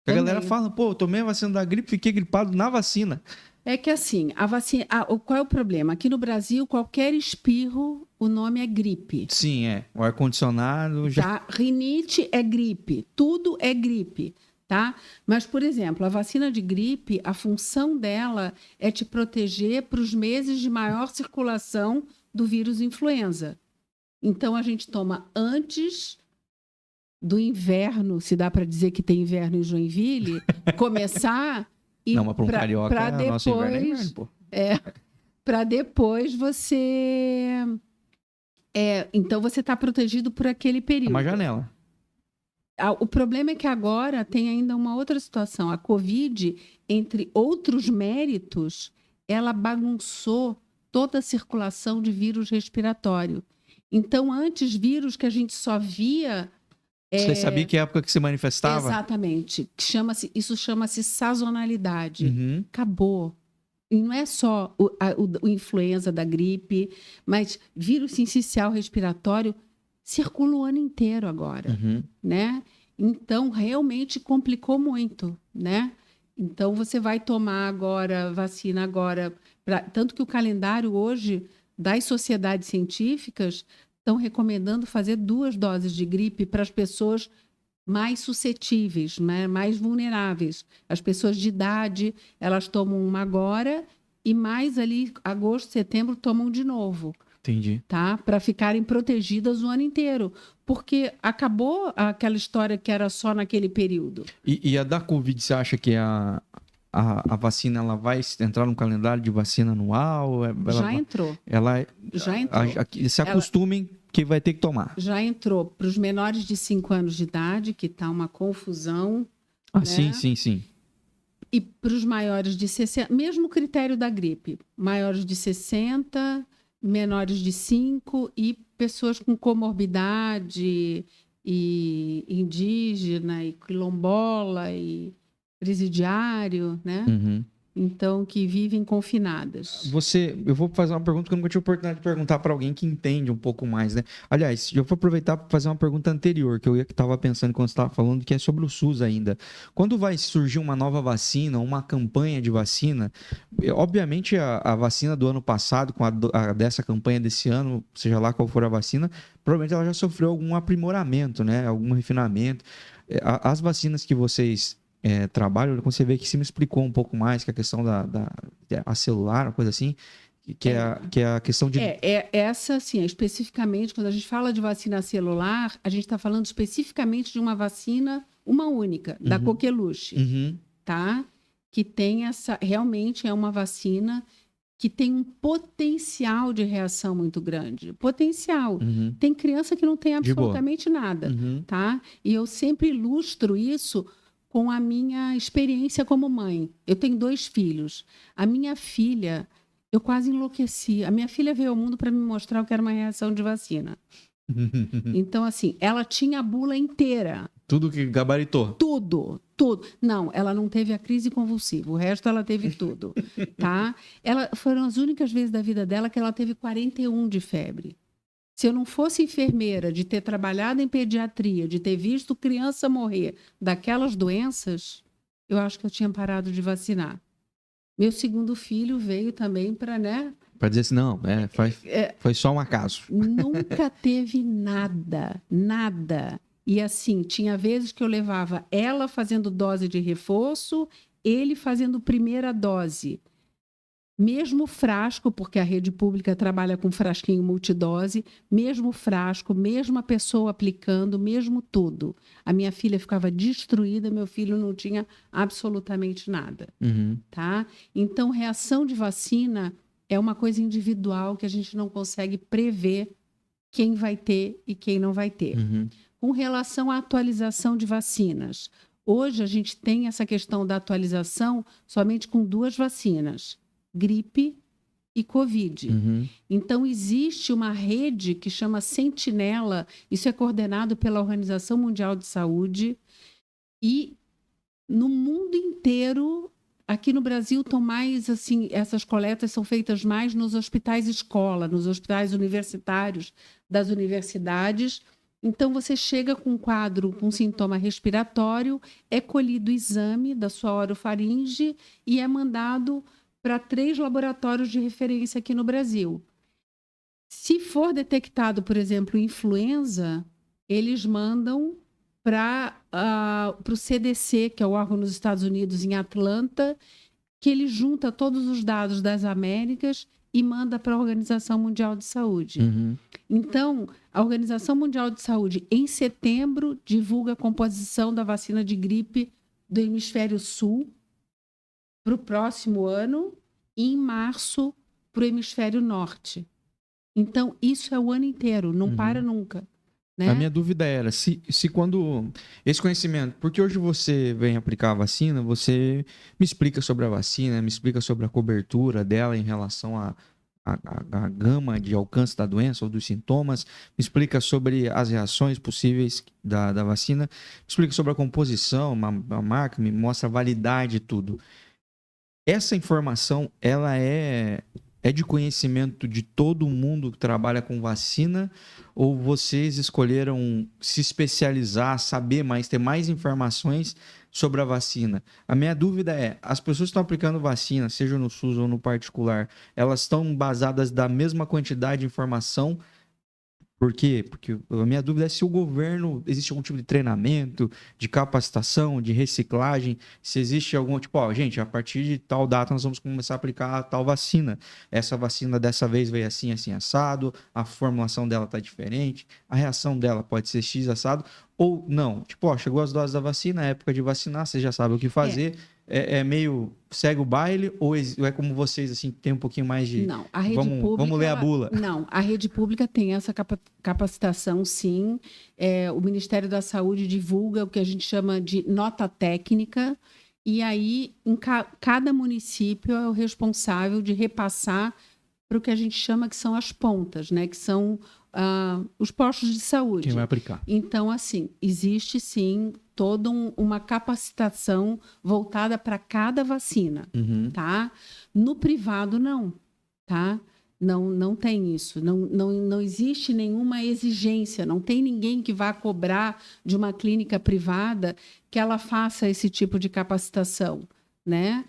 Speaker 3: A galera fala, pô, eu tomei a vacina da gripe, fiquei gripado na vacina.
Speaker 1: É que assim, a vacina, qual é o problema? Aqui no Brasil, qualquer espirro, o nome é gripe.
Speaker 3: Sim, o ar-condicionado já...
Speaker 1: Tá? Rinite é gripe, tudo é gripe, tá? Mas, por exemplo, a vacina de gripe, a função dela é te proteger para os meses de maior circulação do vírus influenza. Então, a gente toma antes do inverno, se dá para dizer que tem inverno em Joinville, começar...
Speaker 3: Não, mas para um carioca,
Speaker 1: depois,
Speaker 3: nosso inverno é inverno, pô.
Speaker 1: Para depois você... então, você está protegido por aquele período.
Speaker 3: Uma janela.
Speaker 1: O problema é que agora tem ainda uma outra situação. A Covid, entre outros méritos, ela bagunçou toda a circulação de vírus respiratório. Então, antes, vírus que a gente só via...
Speaker 3: Você sabia que época que se manifestava?
Speaker 1: Exatamente. Isso chama-se sazonalidade. Acabou. E não é só o influenza da gripe, mas vírus sincicial respiratório circula o ano inteiro agora, né? Então, realmente complicou muito, né? Então, você vai tomar agora vacina agora... Tanto que o calendário hoje das sociedades científicas... estão recomendando fazer 2 doses de gripe para as pessoas mais suscetíveis, né? Mais vulneráveis. As pessoas de idade, elas tomam uma agora e mais ali, agosto, setembro, tomam de novo.
Speaker 3: Entendi.
Speaker 1: Tá? Para ficarem protegidas o ano inteiro. Porque acabou aquela história que era só naquele período.
Speaker 3: E a da Covid, você acha que a vacina ela vai entrar no calendário de vacina anual?
Speaker 1: Entrou. Já entrou.
Speaker 3: Se acostumem que vai ter que tomar.
Speaker 1: Já entrou para os menores de 5 anos de idade, que está uma confusão.
Speaker 3: Ah,
Speaker 1: né?
Speaker 3: Sim.
Speaker 1: E para os maiores de 60, mesmo critério da gripe. Maiores de 60, menores de 5 e pessoas com comorbidade, e indígena, e quilombola, e presidiário, né? Então, que vivem confinadas.
Speaker 3: Eu vou fazer uma pergunta que eu nunca tive oportunidade de perguntar para alguém que entende um pouco mais, né? Aliás, eu vou aproveitar para fazer uma pergunta anterior, que eu estava pensando quando você estava falando, que é sobre o SUS ainda. Quando vai surgir uma nova vacina, uma campanha de vacina, obviamente a vacina do ano passado, com a dessa campanha desse ano, seja lá qual for a vacina, provavelmente ela já sofreu algum aprimoramento, né? Algum refinamento. As vacinas que vocês... trabalho, você vê que se me explicou um pouco mais que a questão da celular, uma coisa assim, que é a questão de...
Speaker 1: Essa, assim, especificamente, quando a gente fala de vacina celular, a gente está falando especificamente de uma vacina, uma única, da Coqueluche, tá? Que tem realmente é uma vacina que tem um potencial de reação muito grande. Potencial.
Speaker 3: Uhum.
Speaker 1: Tem criança que não tem
Speaker 3: De boa.
Speaker 1: absolutamente nada,
Speaker 3: Uhum.
Speaker 1: tá? E eu sempre ilustro isso com a minha experiência como mãe. Eu tenho 2 filhos. A minha filha, eu quase enlouqueci. A minha filha veio ao mundo para me mostrar o que era uma reação de vacina. Então, assim, ela tinha a bula inteira.
Speaker 3: Tudo que gabaritou.
Speaker 1: Tudo, tudo. Não, ela não teve a crise convulsiva. O resto ela teve tudo, tá? Foram as únicas vezes da vida dela que ela teve 41 de febre. Se eu não fosse enfermeira, de ter trabalhado em pediatria, de ter visto criança morrer daquelas doenças, eu acho que eu tinha parado de vacinar. Meu segundo filho veio também para, né?
Speaker 3: Para dizer assim, não, foi só um acaso.
Speaker 1: Nunca teve nada, nada. E assim, tinha vezes que eu levava ela fazendo dose de reforço, ele fazendo primeira dose. Mesmo frasco, porque a rede pública trabalha com frasquinho multidose, mesmo frasco, mesma pessoa aplicando, mesmo tudo. A minha filha ficava destruída, meu filho não tinha absolutamente nada,
Speaker 3: Uhum.
Speaker 1: tá? Então, reação de vacina é uma coisa individual que a gente não consegue prever quem vai ter e quem não vai ter.
Speaker 3: Uhum.
Speaker 1: Com relação à atualização de vacinas, hoje a gente tem essa questão da atualização somente com 2 vacinas, gripe e Covid.
Speaker 3: Uhum.
Speaker 1: Então, existe uma rede que chama Sentinela, isso é coordenado pela Organização Mundial de Saúde, e no mundo inteiro, aqui no Brasil, estão mais, assim, essas coletas são feitas mais nos hospitais escola, nos hospitais universitários das universidades. Então, você chega com um quadro com sintoma respiratório, é colhido o exame da sua orofaringe e é mandado para 3 laboratórios de referência aqui no Brasil. Se for detectado, por exemplo, influenza, eles mandam para o CDC, que é o órgão nos Estados Unidos, em Atlanta, que ele junta todos os dados das Américas e manda para a Organização Mundial de Saúde.
Speaker 3: Uhum.
Speaker 1: Então, a Organização Mundial de Saúde, em setembro, divulga a composição da vacina de gripe do hemisfério sul para o próximo ano e, em março, para o hemisfério norte. Então, isso é o ano inteiro, não para nunca. Né?
Speaker 3: A minha dúvida era se quando esse conhecimento, porque hoje você vem aplicar a vacina, você me explica sobre a vacina, me explica sobre a cobertura dela em relação à gama de alcance da doença ou dos sintomas, me explica sobre as reações possíveis da vacina, me explica sobre a composição, a marca, me mostra a validade e tudo. Essa informação, ela é de conhecimento de todo mundo que trabalha com vacina, ou vocês escolheram se especializar, saber mais, ter mais informações sobre a vacina? A minha dúvida é, as pessoas que estão aplicando vacina, seja no SUS ou no particular, elas estão basadas da mesma quantidade de informação? Por quê? Porque a minha dúvida é se o governo, existe algum tipo de treinamento, de capacitação, de reciclagem, se existe algum tipo, ó, gente, a partir de tal data nós vamos começar a aplicar tal vacina. Essa vacina dessa vez veio assim, assim, assado, a formulação dela tá diferente, a reação dela pode ser X assado, ou não. Tipo, ó, chegou as doses da vacina, é época de vacinar, você já sabe o que fazer. É meio segue o baile, ou é como vocês, assim, tem um pouquinho mais de...
Speaker 1: Não, a rede pública...
Speaker 3: Vamos ler a bula.
Speaker 1: Não, a rede pública tem essa capacitação, sim. O Ministério da Saúde divulga o que a gente chama de nota técnica, e aí cada município é o responsável de repassar para o que a gente chama que são as pontas, né? Que são os postos de saúde.
Speaker 3: Quem vai aplicar.
Speaker 1: Então, assim, existe, sim, toda uma capacitação voltada para cada vacina, tá? No privado, não, tá? Não tem isso. Não existe nenhuma exigência. Não tem ninguém que vá cobrar de uma clínica privada que ela faça esse tipo de capacitação, né?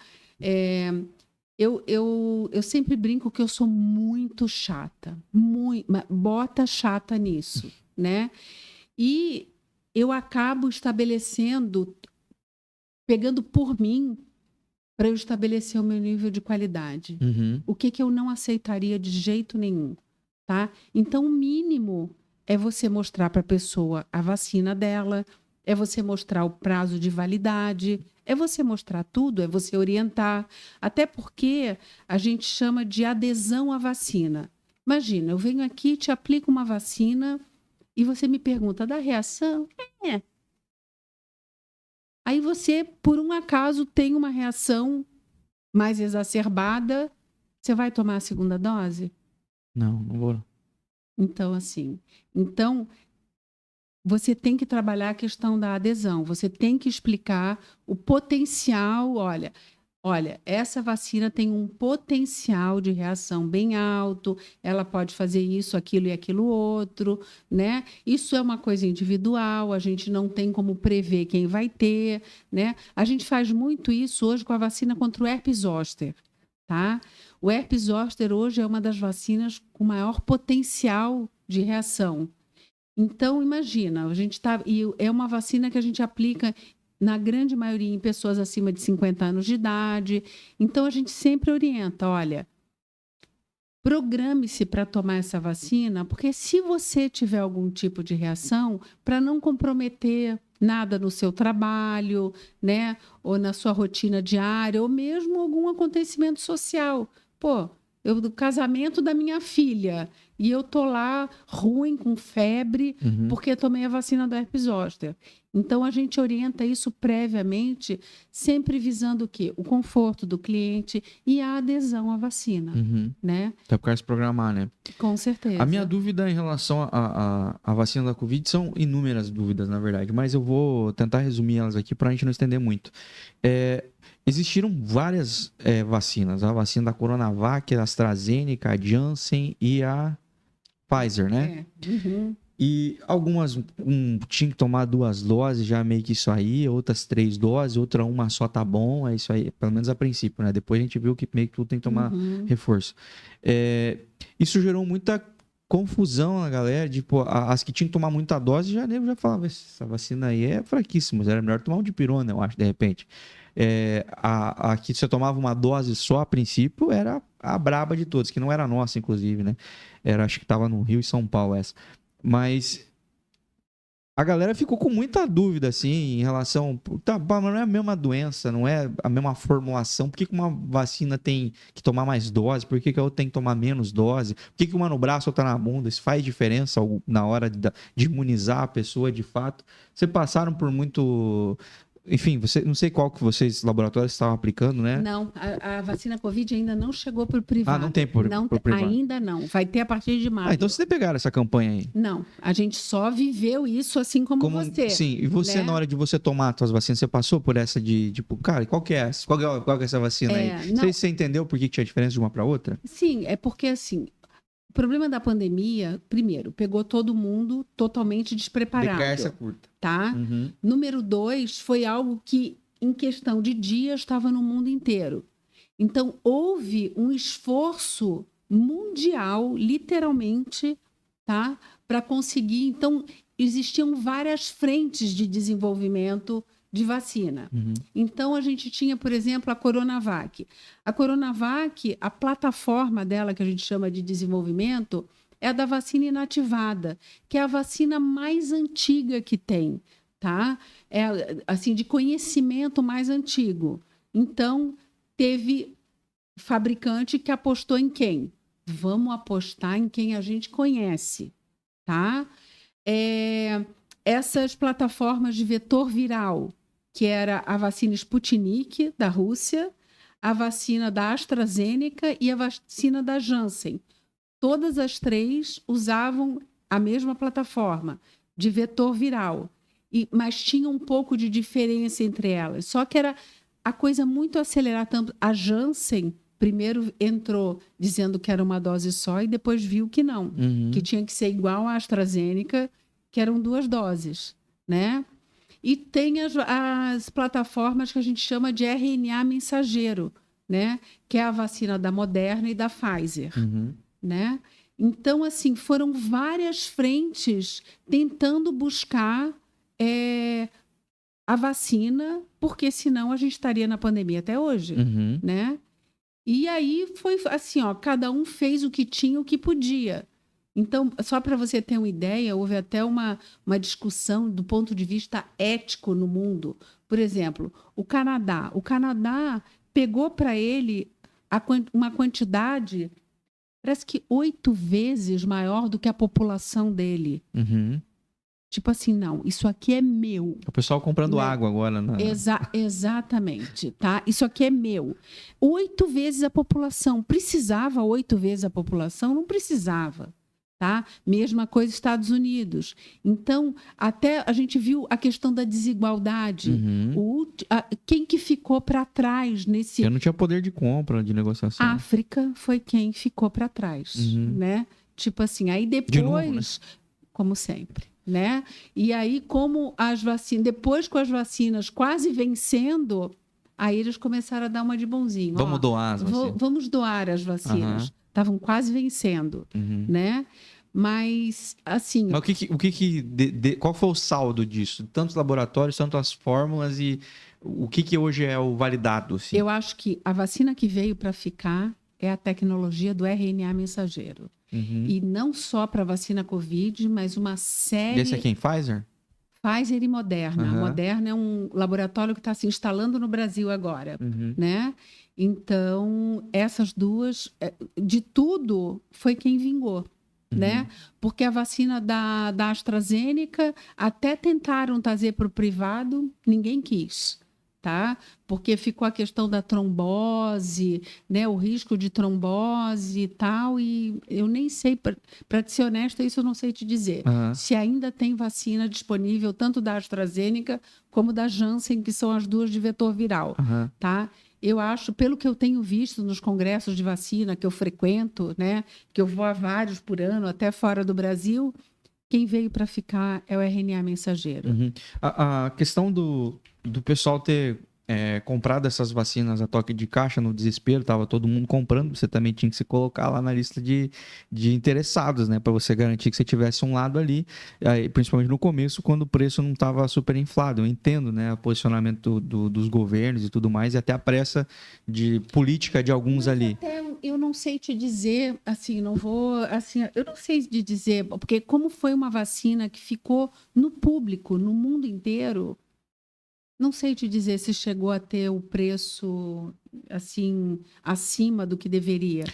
Speaker 1: Eu sempre brinco que eu sou muito chata. Bota chata nisso, né? E eu acabo pegando por mim para eu estabelecer o meu nível de qualidade. O que eu não aceitaria de jeito nenhum, tá? Então, o mínimo é você mostrar para a pessoa a vacina dela, é você mostrar o prazo de validade, É você mostrar tudo, é você orientar. Até porque a gente chama de adesão à vacina. Imagina, eu venho aqui, te aplico uma vacina e você me pergunta, dá reação? É. Aí você, por um acaso, tem uma reação mais exacerbada, você vai tomar a segunda dose?
Speaker 3: Não vou.
Speaker 1: Então, assim, você tem que trabalhar a questão da adesão, você tem que explicar o potencial, olha, essa vacina tem um potencial de reação bem alto, ela pode fazer isso, aquilo e aquilo outro, né? Isso é uma coisa individual, a gente não tem como prever quem vai ter, né? A gente faz muito isso hoje com a vacina contra o herpes zoster, tá? O herpes zoster hoje é uma das vacinas com maior potencial de reação. Então, imagina, e é uma vacina que a gente aplica na grande maioria em pessoas acima de 50 anos de idade. Então, a gente sempre orienta, olha, programe-se para tomar essa vacina, porque se você tiver algum tipo de reação, para não comprometer nada no seu trabalho, né, ou na sua rotina diária, ou mesmo algum acontecimento social. Pô, do casamento da minha filha, e eu tô lá ruim, com febre, porque tomei a vacina do herpes zoster. Então, a gente orienta isso previamente, sempre visando o quê? O conforto do cliente e a adesão à vacina, né?
Speaker 3: Até por causa de se programar, né?
Speaker 1: Com certeza.
Speaker 3: A minha dúvida em relação à vacina da Covid são inúmeras dúvidas, na verdade, mas eu vou tentar resumir elas aqui para a gente não estender muito. Existiram várias vacinas, a vacina da Coronavac, a AstraZeneca, a Janssen e a Pfizer, né? E algumas tinha que tomar 2 doses, já meio que isso aí, outras 3 doses, outra uma só tá bom, é isso aí, pelo menos a princípio, né? Depois a gente viu que meio que tudo tem que tomar reforço. Isso gerou muita confusão na galera, tipo, as que tinham que tomar muita dose, já falava, essa vacina aí é fraquíssima, era melhor tomar um dipirona, eu acho, de repente. A que você tomava uma dose só a princípio era a braba de todas, que não era nossa, inclusive, né? Acho que estava no Rio e São Paulo essa. Mas a galera ficou com muita dúvida, assim, em relação... Tá, mas não é a mesma doença, não é a mesma formulação. Por que uma vacina tem que tomar mais dose? Por que a outra tem que tomar menos dose? Por que uma no braço, outra na bunda? Isso faz diferença na hora de imunizar a pessoa, de fato? Vocês passaram por muito... Enfim, não sei qual que vocês, laboratórios, estavam aplicando, né?
Speaker 1: Não, a vacina Covid ainda não chegou para o privado.
Speaker 3: Não tem por privado?
Speaker 1: Ainda não, vai ter a partir de março.
Speaker 3: Então vocês pegaram essa campanha aí?
Speaker 1: Não, a gente só viveu isso assim como você.
Speaker 3: Sim, e você, né? Na hora de você tomar as suas vacinas, você passou por essa de, tipo, cara, qual que é essa? Qual que é essa vacina aí? Você entendeu por que tinha diferença de uma para outra?
Speaker 1: Sim, é porque assim... O problema da pandemia, primeiro, pegou todo mundo totalmente despreparado.
Speaker 3: Essa curta.
Speaker 1: Tá? Número 2, foi algo que, em questão de dias, estava no mundo inteiro. Então, houve um esforço mundial, literalmente, tá? Para conseguir... Então, existiam várias frentes de desenvolvimento de vacina. Então, a gente tinha, por exemplo, a Coronavac. A Coronavac, a plataforma dela, que a gente chama de desenvolvimento, é a da vacina inativada, que é a vacina mais antiga que tem, tá? É, assim, de conhecimento mais antigo. Então, teve fabricante que apostou em quem? Vamos apostar em quem a gente conhece, tá? Essas plataformas de vetor viral, que era a vacina Sputnik, da Rússia, a vacina da AstraZeneca e a vacina da Janssen. Todas as 3 usavam a mesma plataforma de vetor viral, mas tinha um pouco de diferença entre elas. Só que era a coisa muito acelerada. A Janssen primeiro entrou dizendo que era uma dose só e depois viu que não, que tinha que ser igual à AstraZeneca, que eram 2 doses, né? E tem as plataformas que a gente chama de RNA mensageiro, né? Que é a vacina da Moderna e da Pfizer, né? Então, assim, foram várias frentes tentando buscar a vacina, porque senão a gente estaria na pandemia até hoje, né? E aí foi assim, ó, cada um fez o que tinha, o que podia. Então, só para você ter uma ideia, houve até uma discussão do ponto de vista ético no mundo, Por exemplo, o Canadá. O Canadá pegou para ele uma quantidade, parece que 8 vezes maior do que a população dele.
Speaker 3: Uhum.
Speaker 1: Tipo assim, não, isso aqui é meu.
Speaker 3: O pessoal comprando
Speaker 1: Né?
Speaker 3: água agora, né?
Speaker 1: Exatamente, tá? Isso aqui é meu. 8 vezes a população. Precisava 8 vezes a população? Não precisava, tá? Mesma coisa Estados Unidos. Então, até a gente viu a questão da desigualdade.
Speaker 3: Uhum.
Speaker 1: Quem que ficou para trás nesse...
Speaker 3: Eu não tinha poder de compra, de negociação.
Speaker 1: A África foi quem ficou para trás, né? Tipo assim, aí depois,
Speaker 3: De novo, né?
Speaker 1: como sempre, né? E aí, como as vacinas, depois com as vacinas quase vencendo, aí eles começaram a dar uma de bonzinho.
Speaker 3: Vamos doar as vacinas.
Speaker 1: Vamos doar as vacinas. Estavam quase vencendo, né? Mas, assim...
Speaker 3: Mas qual foi o saldo disso? Tantos laboratórios, tantas fórmulas e o que hoje é o validado? Assim?
Speaker 1: Eu acho que a vacina que veio para ficar é a tecnologia do RNA mensageiro. E não só para a vacina Covid, mas uma série...
Speaker 3: Esse é quem? Pfizer?
Speaker 1: Pfizer e Moderna. A Moderna é um laboratório que está se instalando no Brasil agora, né? Então, essas duas, de tudo, foi quem vingou, né? Porque a vacina da AstraZeneca, até tentaram trazer para o privado, ninguém quis. Tá? Porque ficou a questão da trombose, né? O risco de trombose e tal, e eu nem sei, para te ser honesta, isso eu não sei te dizer. Se ainda tem vacina disponível, tanto da AstraZeneca como da Janssen, que são as duas de vetor viral, tá? Eu acho, pelo que eu tenho visto nos congressos de vacina que eu frequento, né? Que eu vou a vários por ano, até fora do Brasil, quem veio para ficar é o RNA mensageiro.
Speaker 3: A questão do pessoal ter comprado essas vacinas a toque de caixa no desespero, estava todo mundo comprando, você também tinha que se colocar lá na lista de interessados, né? Para você garantir que você tivesse um lado ali, aí, principalmente no começo, quando o preço não estava super inflado. Eu entendo, né? O posicionamento dos governos e tudo mais, e até a pressa de política de alguns ali.
Speaker 1: Até eu não sei te dizer, assim, não vou, assim, eu não sei te dizer, porque como foi uma vacina que ficou no público, no mundo inteiro, não sei te dizer se chegou a ter o preço, assim, acima do que deveria.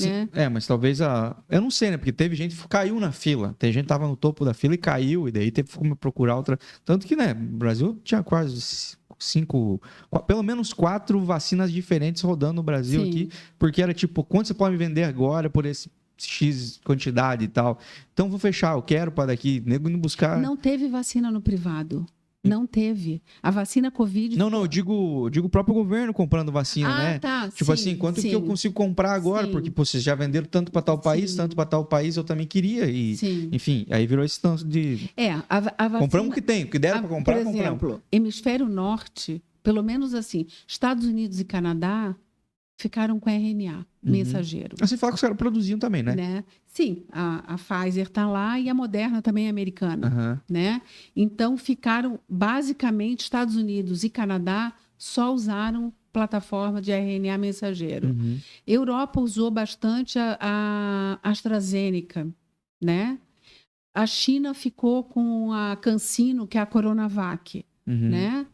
Speaker 1: Né?
Speaker 3: Mas talvez eu não sei, né? Porque teve gente que caiu na fila. Tem gente que tava no topo da fila e caiu, e daí teve que procurar outra. Tanto que, né, o Brasil tinha quase 5, pelo menos 4 vacinas diferentes rodando no Brasil aqui, porque era tipo, quanto você pode me vender agora por esse X quantidade e tal? Então vou fechar, eu quero para daqui, nego indo buscar.
Speaker 1: Não teve vacina no privado. Não teve. A vacina Covid...
Speaker 3: Não, eu digo o próprio governo comprando vacina, né?
Speaker 1: Tá.
Speaker 3: Tipo assim, quanto que eu consigo comprar agora? Porque vocês já venderam tanto para tal país, tanto para tal país, eu também queria. E, enfim, aí virou esse tanto de...
Speaker 1: a vacina...
Speaker 3: Compramos o que tem, o que deram para comprar,
Speaker 1: por exemplo,
Speaker 3: compramos.
Speaker 1: Hemisfério Norte, pelo menos assim, Estados Unidos e Canadá ficaram com RNA mensageiro.
Speaker 3: Você fala que os caras produziam também, né?
Speaker 1: Sim, a Pfizer está lá e a Moderna também é americana, né? Então ficaram, basicamente, Estados Unidos e Canadá só usaram plataforma de RNA mensageiro. Europa usou bastante a AstraZeneca, né? A China ficou com a CanSino, que é a Coronavac, né?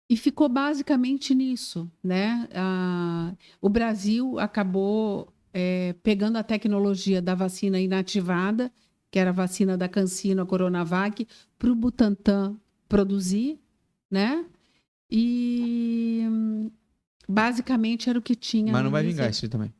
Speaker 1: E ficou basicamente nisso, né? O Brasil acabou pegando a tecnologia da vacina inativada, que era a vacina da CanSino, a Coronavac, para o Butantan produzir, né? E basicamente era o que tinha.
Speaker 3: Mas não vai vingar isso também.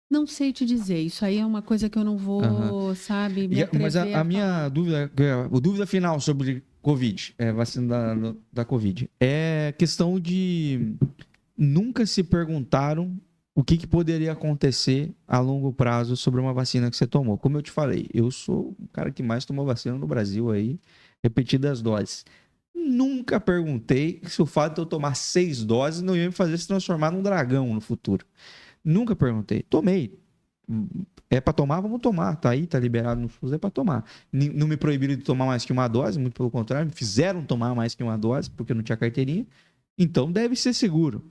Speaker 1: Não sei te dizer. Isso aí é uma coisa que eu não vou, sabe, me atrever
Speaker 3: mas a minha dúvida final sobre Covid, vacina da Covid, é questão de nunca se perguntaram o que poderia acontecer a longo prazo sobre uma vacina que você tomou. Como eu te falei, eu sou o cara que mais tomou vacina no Brasil aí, repetidas doses. Nunca perguntei se o fato de eu tomar 6 doses não ia me fazer se transformar num dragão no futuro. Nunca perguntei. Tomei. É para tomar, vamos tomar. Tá aí, tá liberado no SUS, é para tomar. Não me proibiram de tomar mais que uma dose, muito pelo contrário, me fizeram tomar mais que uma dose, porque eu não tinha carteirinha. Então deve ser seguro.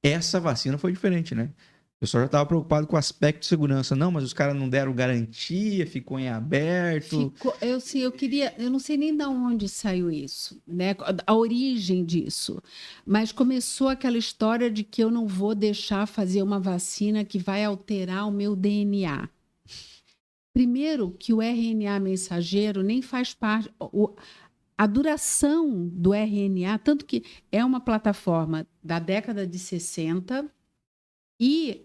Speaker 3: Essa vacina foi diferente, né?
Speaker 2: O pessoal já estava preocupado com o aspecto de segurança. Não, mas os caras não deram garantia, ficou em aberto.
Speaker 1: Eu não sei nem de onde saiu isso, né? A origem disso. Mas começou aquela história de que eu não vou deixar fazer uma vacina que vai alterar o meu DNA. Primeiro, que o RNA mensageiro nem faz parte. A duração do RNA, tanto que é uma plataforma da década de 60 e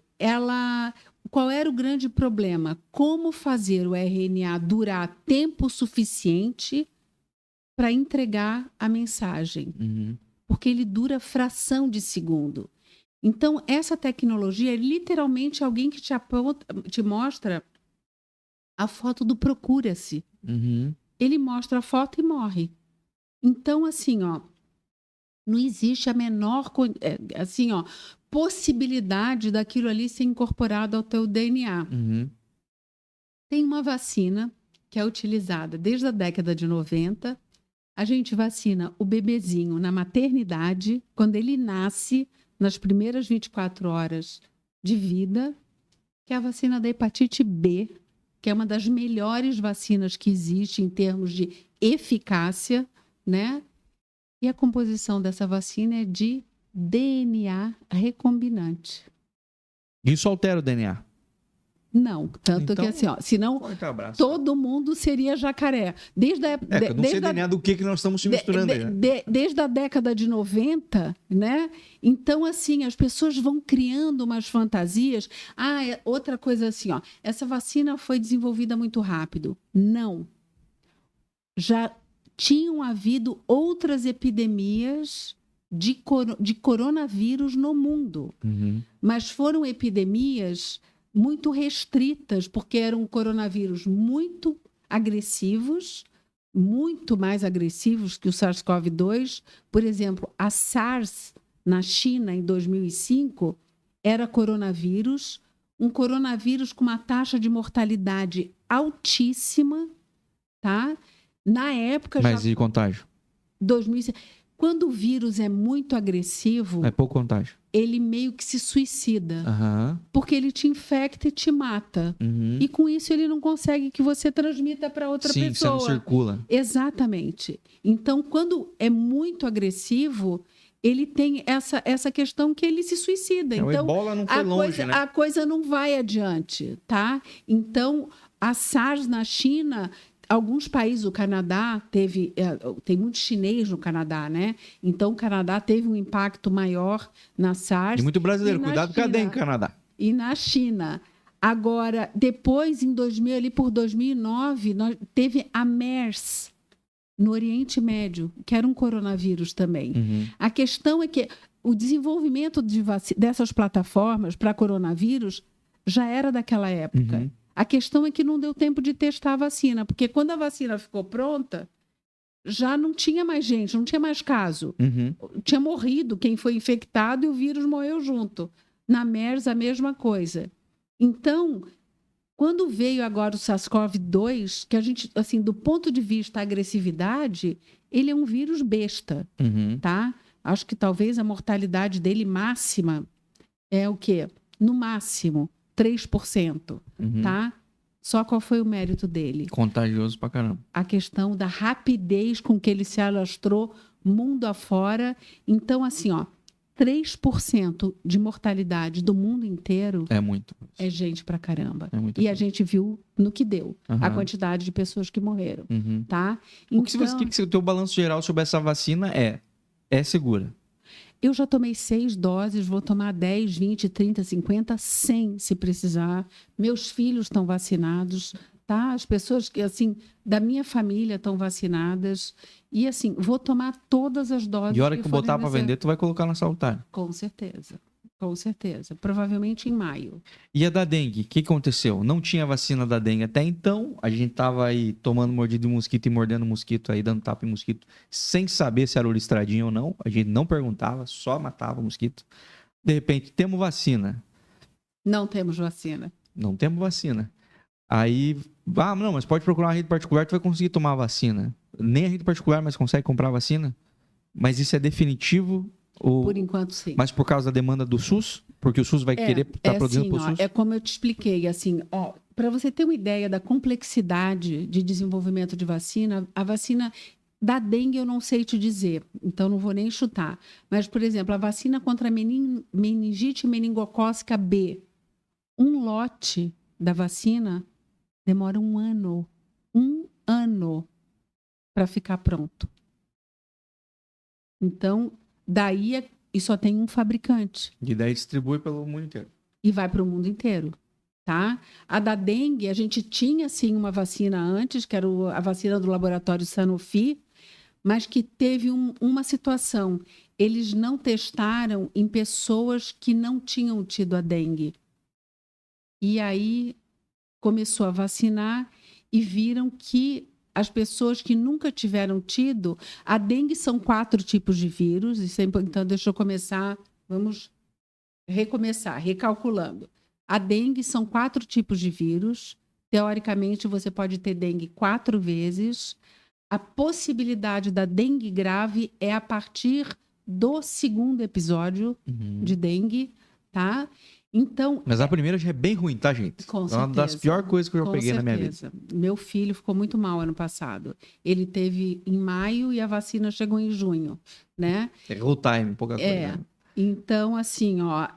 Speaker 1: qual era o grande problema? Como fazer o RNA durar tempo suficiente para entregar a mensagem?
Speaker 2: Uhum.
Speaker 1: Porque ele dura fração de segundo. Então, essa tecnologia é literalmente alguém que te mostra a foto do Procura-se.
Speaker 2: Uhum.
Speaker 1: Ele mostra a foto e morre. Então, assim, ó, não existe a menor possibilidade daquilo ali ser incorporado ao teu DNA.
Speaker 2: Uhum.
Speaker 1: Tem uma vacina que é utilizada desde a década de 90. A gente vacina o bebezinho na maternidade, quando ele nasce, nas primeiras 24 horas de vida, que é a vacina da hepatite B, que é uma das melhores vacinas que existe em termos de eficácia, né? E a composição dessa vacina é de DNA recombinante.
Speaker 2: Isso altera o DNA.
Speaker 1: Não, tanto
Speaker 2: Então,
Speaker 1: que assim, ó, senão
Speaker 2: Forte abraço.
Speaker 1: todo mundo seria jacaré. Desde a,
Speaker 2: que eu não sei DNA do que nós estamos se misturando aí, né?
Speaker 1: desde a década de 90, né? Então, assim, as pessoas vão criando umas fantasias. Outra coisa assim, ó, essa vacina foi desenvolvida muito rápido. Não. Já tinham havido outras epidemias de coronavírus no mundo.
Speaker 2: Uhum.
Speaker 1: Mas foram epidemias muito restritas, porque eram coronavírus muito agressivos, muito mais agressivos que o SARS-CoV-2. Por exemplo, a SARS, na China, em 2005, era coronavírus, um coronavírus com uma taxa de mortalidade altíssima, tá? Na época...
Speaker 2: Mas de contágio?
Speaker 1: 2005. Quando o vírus é muito agressivo...
Speaker 2: É pouco contágio.
Speaker 1: Ele meio que se suicida.
Speaker 2: Uhum.
Speaker 1: Porque ele te infecta e te mata.
Speaker 2: Uhum.
Speaker 1: E com isso ele não consegue que você transmita para outra pessoa.
Speaker 2: Sim, você não circula.
Speaker 1: Exatamente. Então, quando é muito agressivo, ele tem essa questão que ele se suicida. Então,
Speaker 2: o ebola não foi longe, né?
Speaker 1: A coisa não vai adiante, tá? Então, a SARS na China... Alguns países, o Canadá tem muito chinês no Canadá, né? Então, o Canadá teve um impacto maior na SARS.
Speaker 2: E muito brasileiro, cuidado com a dengue, Canadá.
Speaker 1: E na China. Agora, depois, em 2000, ali por 2009, teve a MERS, no Oriente Médio, que era um coronavírus também.
Speaker 2: Uhum.
Speaker 1: A questão é que o desenvolvimento dessas plataformas para coronavírus já era daquela época.
Speaker 2: Uhum.
Speaker 1: A questão é que não deu tempo de testar a vacina, porque quando a vacina ficou pronta, já não tinha mais gente, não tinha mais caso.
Speaker 2: Uhum.
Speaker 1: Tinha morrido quem foi infectado e o vírus morreu junto. Na MERS, a mesma coisa. Então, quando veio agora o SARS-CoV-2, que a gente, assim, do ponto de vista da agressividade, ele é um vírus besta,
Speaker 2: Uhum.
Speaker 1: tá? Acho que talvez a mortalidade dele máxima é o quê? No máximo 3%, tá? Só qual foi o mérito dele?
Speaker 2: Contagioso pra caramba.
Speaker 1: A questão da rapidez com que ele se alastrou mundo afora. Então, assim, ó, 3% de mortalidade do mundo inteiro
Speaker 2: é muito.
Speaker 1: É gente pra caramba.
Speaker 2: É muito
Speaker 1: e a gente viu no que deu, a quantidade de pessoas que morreram, tá?
Speaker 2: Então... O que o teu balanço geral sobre essa vacina é segura?
Speaker 1: Eu já tomei 6 doses, vou tomar 10, 20, 30, 50, 100 se precisar. Meus filhos estão vacinados, tá? As pessoas que, assim, da minha família estão vacinadas. E, assim, vou tomar todas as doses.
Speaker 2: E a hora que botar para vender, tu vai colocar na Salutar?
Speaker 1: Com certeza. Com certeza. Provavelmente em maio.
Speaker 2: E a da dengue? O que aconteceu? Não tinha vacina da dengue até então. A gente tava aí tomando mordida de mosquito e mordendo mosquito aí, dando tapa em mosquito, sem saber se era o listradinho ou não. A gente não perguntava, só matava o mosquito. De repente, temos vacina.
Speaker 1: Não temos vacina.
Speaker 2: Não temos vacina. Aí, não, mas pode procurar uma rede particular, tu vai conseguir tomar a vacina. Nem a rede particular mais consegue comprar a vacina. Mas isso é definitivo?
Speaker 1: Por enquanto, sim.
Speaker 2: Mas por causa da demanda do SUS?
Speaker 3: Porque o SUS vai querer estar produzindo
Speaker 1: assim,
Speaker 3: pro SUS?
Speaker 1: É como eu te expliquei, assim, ó, para você ter uma ideia da complexidade de desenvolvimento de vacina, a vacina da dengue eu não sei te dizer, então não vou nem chutar. Mas, por exemplo, a vacina contra a meningite meningocócica B, um lote da vacina demora 1 ano. 1 ano para ficar pronto. Então, daí e só tem um fabricante.
Speaker 2: E daí distribui pelo mundo inteiro.
Speaker 1: E vai para o mundo inteiro, tá? A da dengue, a gente tinha, sim, uma vacina antes, que era a vacina do laboratório Sanofi, mas que teve uma situação. Eles não testaram em pessoas que não tinham tido a dengue. E aí começou a vacinar e viram que as pessoas que nunca tiveram tido... A dengue são 4 tipos de vírus. Então, deixa eu começar. Vamos recomeçar, recalculando. A dengue são 4 tipos de vírus. Teoricamente, você pode ter dengue 4 vezes. A possibilidade da dengue grave é a partir do 2º episódio de dengue, tá? Então,
Speaker 2: mas a primeira já é bem ruim, tá, gente?
Speaker 1: Com
Speaker 2: certeza. É uma das piores coisas que eu já peguei na minha vida.
Speaker 1: Meu filho ficou muito mal ano passado. Ele teve em maio e a vacina chegou em junho, né?
Speaker 2: Errou o time, pouca coisa.
Speaker 1: Então, assim, ó,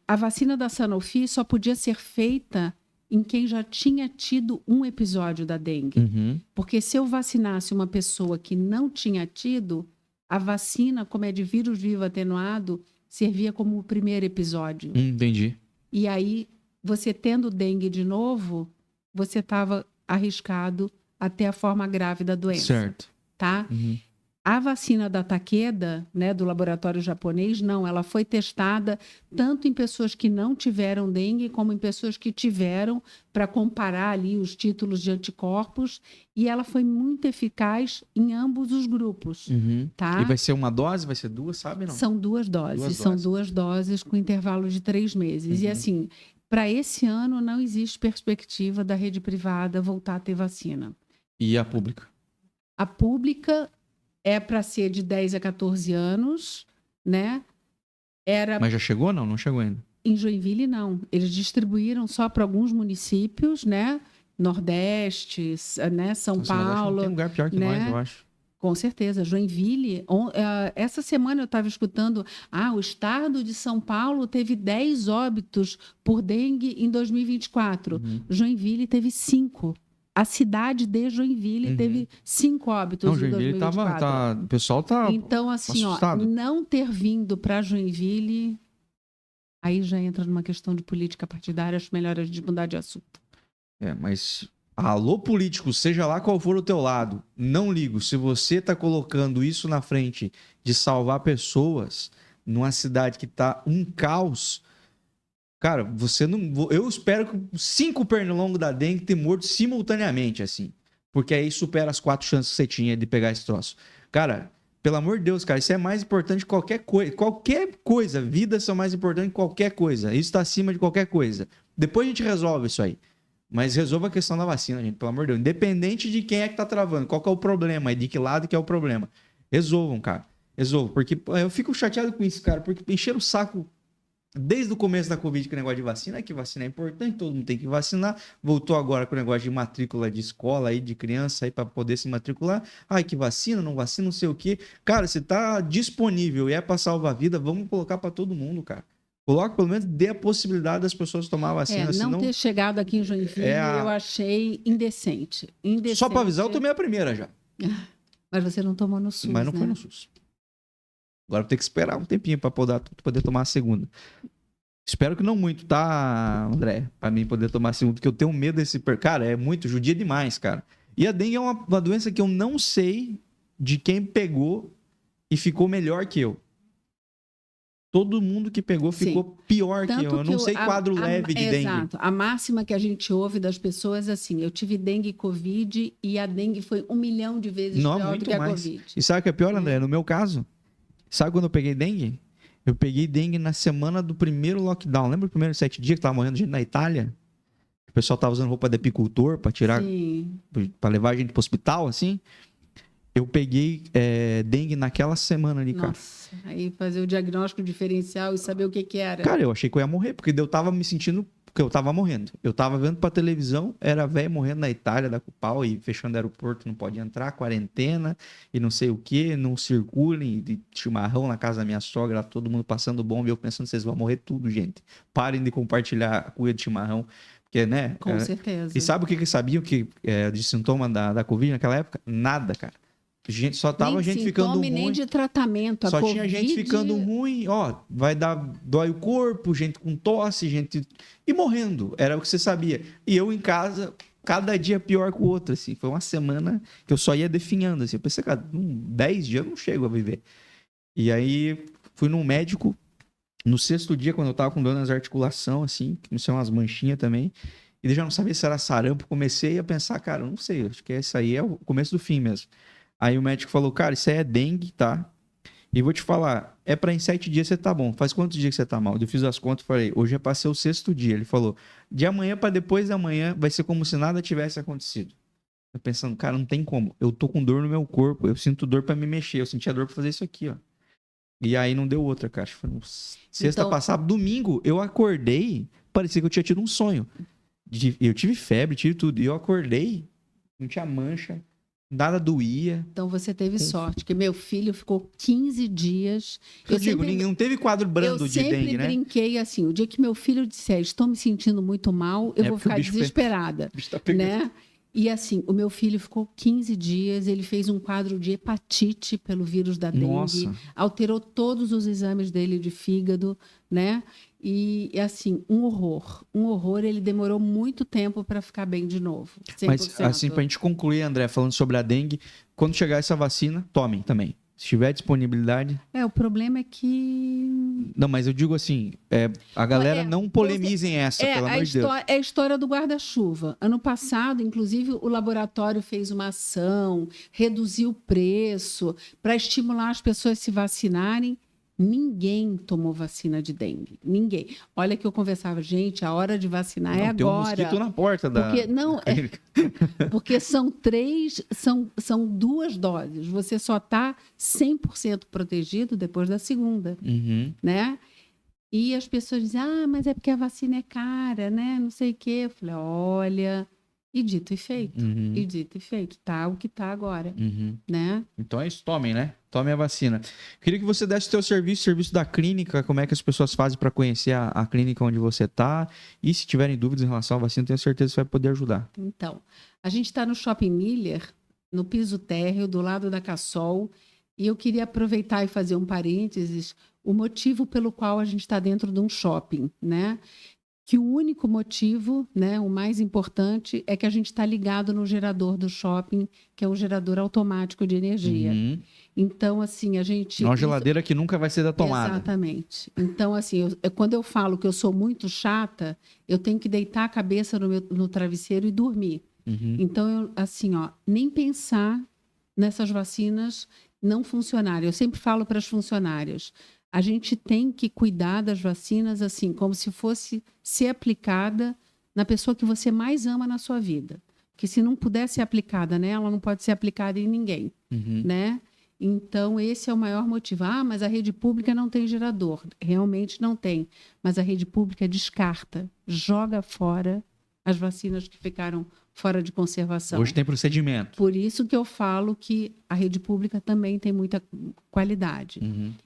Speaker 1: a vacina da Sanofi só podia ser feita em quem já tinha tido um episódio da dengue. Porque se eu vacinasse uma pessoa que não tinha tido, a vacina, como é de vírus vivo atenuado, servia como o primeiro episódio.
Speaker 2: Entendi.
Speaker 1: E aí, você tendo dengue de novo, você estava arriscado a ter a forma grave da doença.
Speaker 2: Certo.
Speaker 1: Tá? A vacina da Takeda, né, do laboratório japonês, não. Ela foi testada tanto em pessoas que não tiveram dengue, como em pessoas que tiveram, para comparar ali os títulos de anticorpos. E ela foi muito eficaz em ambos os grupos. Tá?
Speaker 2: E vai ser uma dose? Vai ser 2, sabe? Não?
Speaker 1: São 2 doses. São 2 doses com intervalo de 3 meses. E assim, para esse ano não existe perspectiva da rede privada voltar a ter vacina.
Speaker 2: E a pública?
Speaker 1: A pública é para ser de 10 a 14 anos, né?
Speaker 2: Mas já chegou? Não chegou ainda.
Speaker 1: Em Joinville, não. Eles distribuíram só para alguns municípios, né? Nordeste, né? São Paulo.
Speaker 2: Não tem lugar pior que nós, eu acho.
Speaker 1: Com certeza. Joinville, essa semana eu estava escutando, o estado de São Paulo teve 10 óbitos por dengue em 2024. Joinville teve 5. A cidade de Joinville teve 5 óbitos em 2024.
Speaker 2: O pessoal tá
Speaker 1: então, assim,
Speaker 2: assustado.
Speaker 1: Não ter vindo para Joinville, aí já entra numa questão de política partidária. Acho melhor a gente mudar de assunto.
Speaker 2: Mas alô, político, seja lá qual for o teu lado, não ligo. Se você tá colocando isso na frente de salvar pessoas numa cidade que tá um caos... Cara, você não... Eu espero que 5 pernilongos da dengue tenham morto simultaneamente, assim. Porque aí supera as 4 chances que você tinha de pegar esse troço. Cara, pelo amor de Deus, cara, isso é mais importante que qualquer coisa. Qualquer coisa. Vidas são mais importantes que qualquer coisa. Isso tá acima de qualquer coisa. Depois a gente resolve isso aí. Mas resolva a questão da vacina, gente, pelo amor de Deus. Independente de quem é que tá travando, qual que é o problema e de que lado que é o problema. Resolvam, cara. Resolvam. Porque eu fico chateado com isso, cara. Porque encheram o saco... Desde o começo da Covid, que o negócio de vacina, que vacina é importante, todo mundo tem que vacinar. Voltou agora com o negócio de matrícula de escola aí, de criança aí, para poder se matricular. Ai, que vacina, não vacina, não sei o quê. Cara, se tá disponível e é para salvar a vida, vamos colocar para todo mundo, cara. Coloca, pelo menos, dê a possibilidade das pessoas tomar a vacina.
Speaker 1: Não
Speaker 2: senão...
Speaker 1: ter chegado aqui em Joinville, eu achei indecente.
Speaker 2: Só para avisar, eu tomei a primeira já.
Speaker 1: Mas você não tomou no SUS,
Speaker 2: Mas não foi no SUS. Agora vou ter que esperar um tempinho para poder tomar a segunda. Espero que não muito, tá, André? Para mim poder tomar a segunda, porque eu tenho medo desse... Cara, é muito judia demais, cara. E a dengue é uma doença que eu não sei de quem pegou e ficou melhor que eu. Todo mundo que pegou ficou pior que eu. Eu não sei quadro leve de dengue.
Speaker 1: Exato. A máxima que a gente ouve das pessoas é assim, eu tive dengue e Covid e a dengue foi 1 milhão de vezes pior do que a Covid.
Speaker 2: E sabe o que é pior, André? No meu caso... Sabe quando eu peguei dengue? Eu peguei dengue na semana do primeiro lockdown. Lembra os primeiros 7 dias que tava morrendo gente na Itália? O pessoal tava usando roupa de apicultor para tirar... Para levar a gente pro hospital, assim. Eu peguei dengue naquela semana ali, cara.
Speaker 1: Nossa, aí fazer o diagnóstico diferencial e saber o que que era.
Speaker 2: Cara, eu achei que eu ia morrer, porque eu tava me sentindo que eu tava morrendo. Eu tava vendo pra televisão, era velho morrendo na Itália, da Cupal, e fechando aeroporto, não pode entrar, quarentena, e não sei o que, não circulem, de chimarrão na casa da minha sogra, todo mundo passando bomba, e eu pensando, vocês vão morrer tudo, gente. Parem de compartilhar a cuia de chimarrão, porque, né?
Speaker 1: Com certeza.
Speaker 2: E sabe o que sabiam que de sintoma da Covid naquela época? Nada, cara. Gente, só tava
Speaker 1: Nem
Speaker 2: gente ficando
Speaker 1: sintoma e
Speaker 2: ruim.
Speaker 1: nem de tratamento.
Speaker 2: Só tinha gente ficando ruim, ó, dói o corpo, gente com tosse, gente e morrendo, era o que você sabia. E eu em casa, cada dia pior que o outro, assim. Foi uma semana que eu só ia definhando, assim. Eu pensei, cara, 10 dias eu não chego a viver. E aí fui num médico, no 6º dia, quando eu tava com dor nas articulações, assim, que me são umas manchinhas também. E eu já não sabia se era sarampo, comecei a pensar, cara, não sei, acho que isso aí é o começo do fim mesmo. Aí o médico falou, cara, isso aí é dengue, tá? E vou te falar, é pra em 7 dias você tá bom. Faz quantos dias que você tá mal? Eu fiz as contas e falei, hoje é pra ser o 6º dia. Ele falou, de amanhã pra depois da manhã vai ser como se nada tivesse acontecido. Eu pensando, cara, não tem como. Eu tô com dor no meu corpo, eu sinto dor pra me mexer, eu sentia dor pra fazer isso aqui, ó. E aí não deu outra, cara. Foi sexta passada, domingo, eu acordei, parecia que eu tinha tido um sonho. Eu tive febre, tive tudo. E eu acordei, não tinha mancha, nada doía.
Speaker 1: Então você teve sorte, que meu filho ficou 15 dias.
Speaker 2: Eu digo, não teve quadro brando de dengue, né?
Speaker 1: Eu sempre brinquei assim, o dia que meu filho disser, estou me sentindo muito mal, eu vou ficar desesperada,
Speaker 2: O bicho tá pegando.
Speaker 1: né? E assim, o meu filho ficou 15 dias, ele fez um quadro de hepatite pelo vírus da dengue,
Speaker 2: Nossa.
Speaker 1: alterou todos os exames dele de fígado, né? E assim, um horror, ele demorou muito tempo para ficar bem de novo. 100%.
Speaker 2: Mas assim, pra gente concluir, André, falando sobre a dengue, quando chegar essa vacina, tomem também. Se tiver disponibilidade.
Speaker 1: O problema é que...
Speaker 2: Não, mas eu digo assim, a galera não polemizem essa, pelo amor de Deus.
Speaker 1: É a história do guarda-chuva. Ano passado, inclusive, o laboratório fez uma ação, reduziu o preço para estimular as pessoas a se vacinarem. Ninguém tomou vacina de dengue. Ninguém. Olha que eu conversava, gente, a hora de vacinar é
Speaker 2: tem
Speaker 1: agora.
Speaker 2: Tem um mosquito na porta da...
Speaker 1: Porque são 2 doses. Você só está 100% protegido depois da segunda, né? E as pessoas dizem, mas é porque a vacina é cara, né? Não sei o quê. Eu falei, olha... E dito e feito. E dito e feito. Tá o que tá agora, né?
Speaker 2: Então é isso, tomem, né? Tomem a vacina. Queria que você desse o teu serviço da clínica, como é que as pessoas fazem para conhecer a clínica onde você tá. E se tiverem dúvidas em relação à vacina, tenho certeza que você vai poder ajudar.
Speaker 1: Então, a gente está no Shopping Miller, no piso térreo, do lado da Cassol. E eu queria aproveitar e fazer um parênteses, o motivo pelo qual a gente está dentro de um shopping, né? Que o único motivo, né, o mais importante, é que a gente está ligado no gerador do shopping, que é um gerador automático de energia. Então, assim, a gente...
Speaker 2: Uma geladeira que nunca vai ser da tomada.
Speaker 1: Exatamente. Então, assim, quando eu falo que eu sou muito chata, eu tenho que deitar a cabeça no travesseiro e dormir. Então, assim, nem pensar nessas vacinas não funcionarem. Eu sempre falo para as funcionárias, a gente tem que cuidar das vacinas assim, como se fosse ser aplicada na pessoa que você mais ama na sua vida. Porque se não puder ser aplicada nela, não pode ser aplicada em ninguém, né? Então, esse é o maior motivo. Mas a rede pública não tem gerador. Realmente não tem. Mas a rede pública descarta, joga fora as vacinas que ficaram fora de conservação.
Speaker 2: Hoje tem procedimento.
Speaker 1: Por isso que eu falo que a rede pública também tem muita qualidade.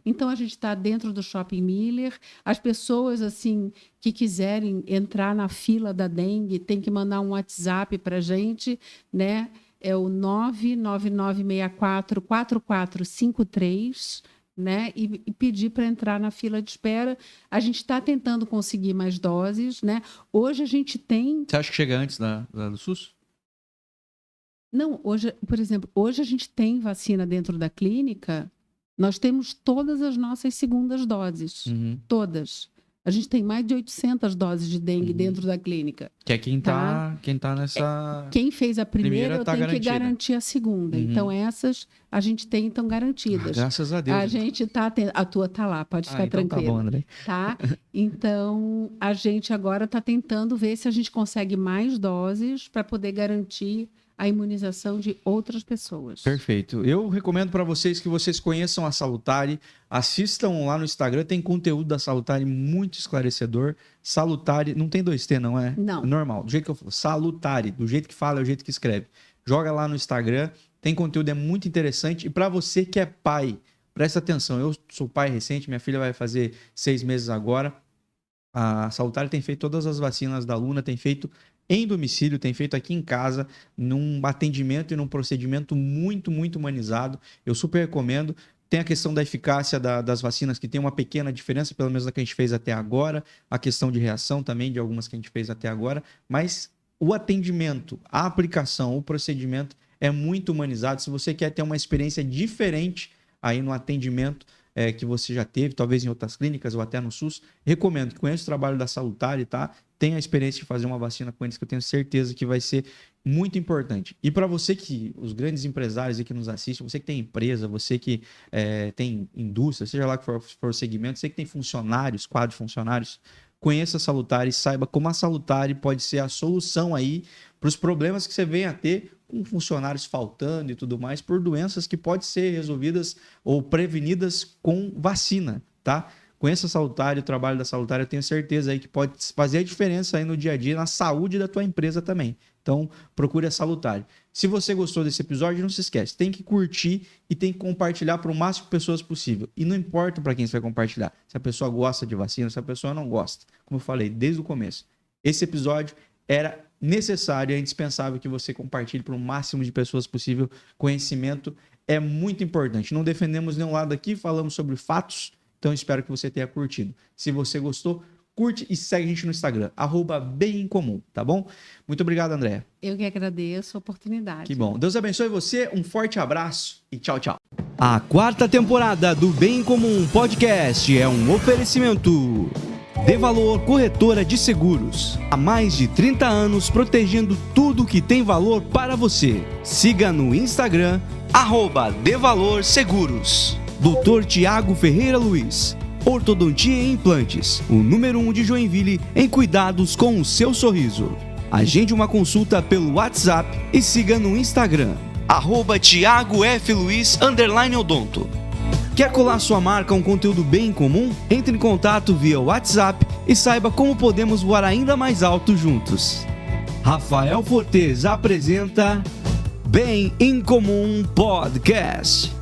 Speaker 1: Então, a gente está dentro do Shopping Miller. As pessoas assim que quiserem entrar na fila da dengue têm que mandar um WhatsApp para a gente, né? É o 999644453, né? E pedir para entrar na fila de espera. A gente está tentando conseguir mais doses, né? Hoje a gente tem...
Speaker 2: Você acha que chega antes do SUS?
Speaker 1: Não, hoje, por exemplo, hoje a gente tem vacina dentro da clínica, nós temos todas as nossas segundas doses, todas. A gente tem mais de 800 doses de dengue dentro da clínica.
Speaker 2: Que é quem tá nessa...
Speaker 1: Quem fez a primeira, eu tenho que garantir a segunda. Então, essas a gente tem, então, garantidas.
Speaker 2: Graças a Deus.
Speaker 1: A gente está... A tua tá lá, pode ficar
Speaker 2: então
Speaker 1: tranquila.
Speaker 2: Tá bom, André.
Speaker 1: Tá? Então, a gente agora está tentando ver se a gente consegue mais doses para poder garantir a imunização de outras pessoas.
Speaker 2: Perfeito. Eu recomendo para vocês que vocês conheçam a Salutare, assistam lá no Instagram, tem conteúdo da Salutare muito esclarecedor. Salutare, não tem 2T, não é?
Speaker 1: Não.
Speaker 2: Normal, do jeito que eu falo. Salutare, do jeito que fala, é o jeito que escreve. Joga lá no Instagram, tem conteúdo, é muito interessante. E para você que é pai, presta atenção, eu sou pai recente, minha filha vai fazer 6 meses agora. A Salutare tem feito todas as vacinas da Luna, tem feito em domicílio, tem feito aqui em casa, num atendimento e num procedimento muito, muito humanizado. Eu super recomendo. Tem a questão da eficácia das vacinas, que tem uma pequena diferença, pelo menos da que a gente fez até agora. A questão de reação também, de algumas que a gente fez até agora. Mas o atendimento, a aplicação, o procedimento é muito humanizado. Se você quer ter uma experiência diferente aí no atendimento, que você já teve, talvez em outras clínicas ou até no SUS, recomendo que conheça o trabalho da Salutare, tá? Tenha a experiência de fazer uma vacina com eles, que eu tenho certeza que vai ser muito importante. E para você os grandes empresários aí que nos assistem, você que tem empresa, você que tem indústria, seja lá que for o segmento, você que tem funcionários, quadro de funcionários, conheça a Salutare e saiba como a Salutare pode ser a solução aí para os problemas que você vem a ter com funcionários faltando e tudo mais, por doenças que podem ser resolvidas ou prevenidas com vacina, tá? Conheça a Salutare, o trabalho da Salutare, eu tenho certeza aí que pode fazer a diferença aí no dia a dia, na saúde da tua empresa também. Então, procure a Salutare. Se você gostou desse episódio, não se esquece, tem que curtir e tem que compartilhar para o máximo de pessoas possível. E não importa para quem você vai compartilhar, se a pessoa gosta de vacina, se a pessoa não gosta. Como eu falei desde o começo, esse episódio era necessário e indispensável que você compartilhe para o máximo de pessoas possível. Conhecimento é muito importante. Não defendemos nenhum lado aqui, falamos sobre fatos, então espero que você tenha curtido. Se você gostou, curte e segue a gente no Instagram, @bemincomum, tá bom? Muito obrigado, Andréa.
Speaker 1: Eu que agradeço a oportunidade.
Speaker 2: Que bom. Deus abençoe você, um forte abraço e tchau, tchau.
Speaker 4: A 4ª temporada do Bem em Comum Podcast é um oferecimento De Valor Corretora de Seguros. Há mais de 30 anos protegendo tudo que tem valor para você. Siga no Instagram, @DeValorSeguros. Dr. Tiago Ferreira Luiz, Ortodontia e Implantes, o número 1 de Joinville em cuidados com o seu sorriso. Agende uma consulta pelo WhatsApp e siga no Instagram, @TiagoFLuiz_odonto. Quer colar sua marca a um conteúdo bem comum? Entre em contato via WhatsApp e saiba como podemos voar ainda mais alto juntos. Rafael Fortes apresenta Bem em Comum Podcast.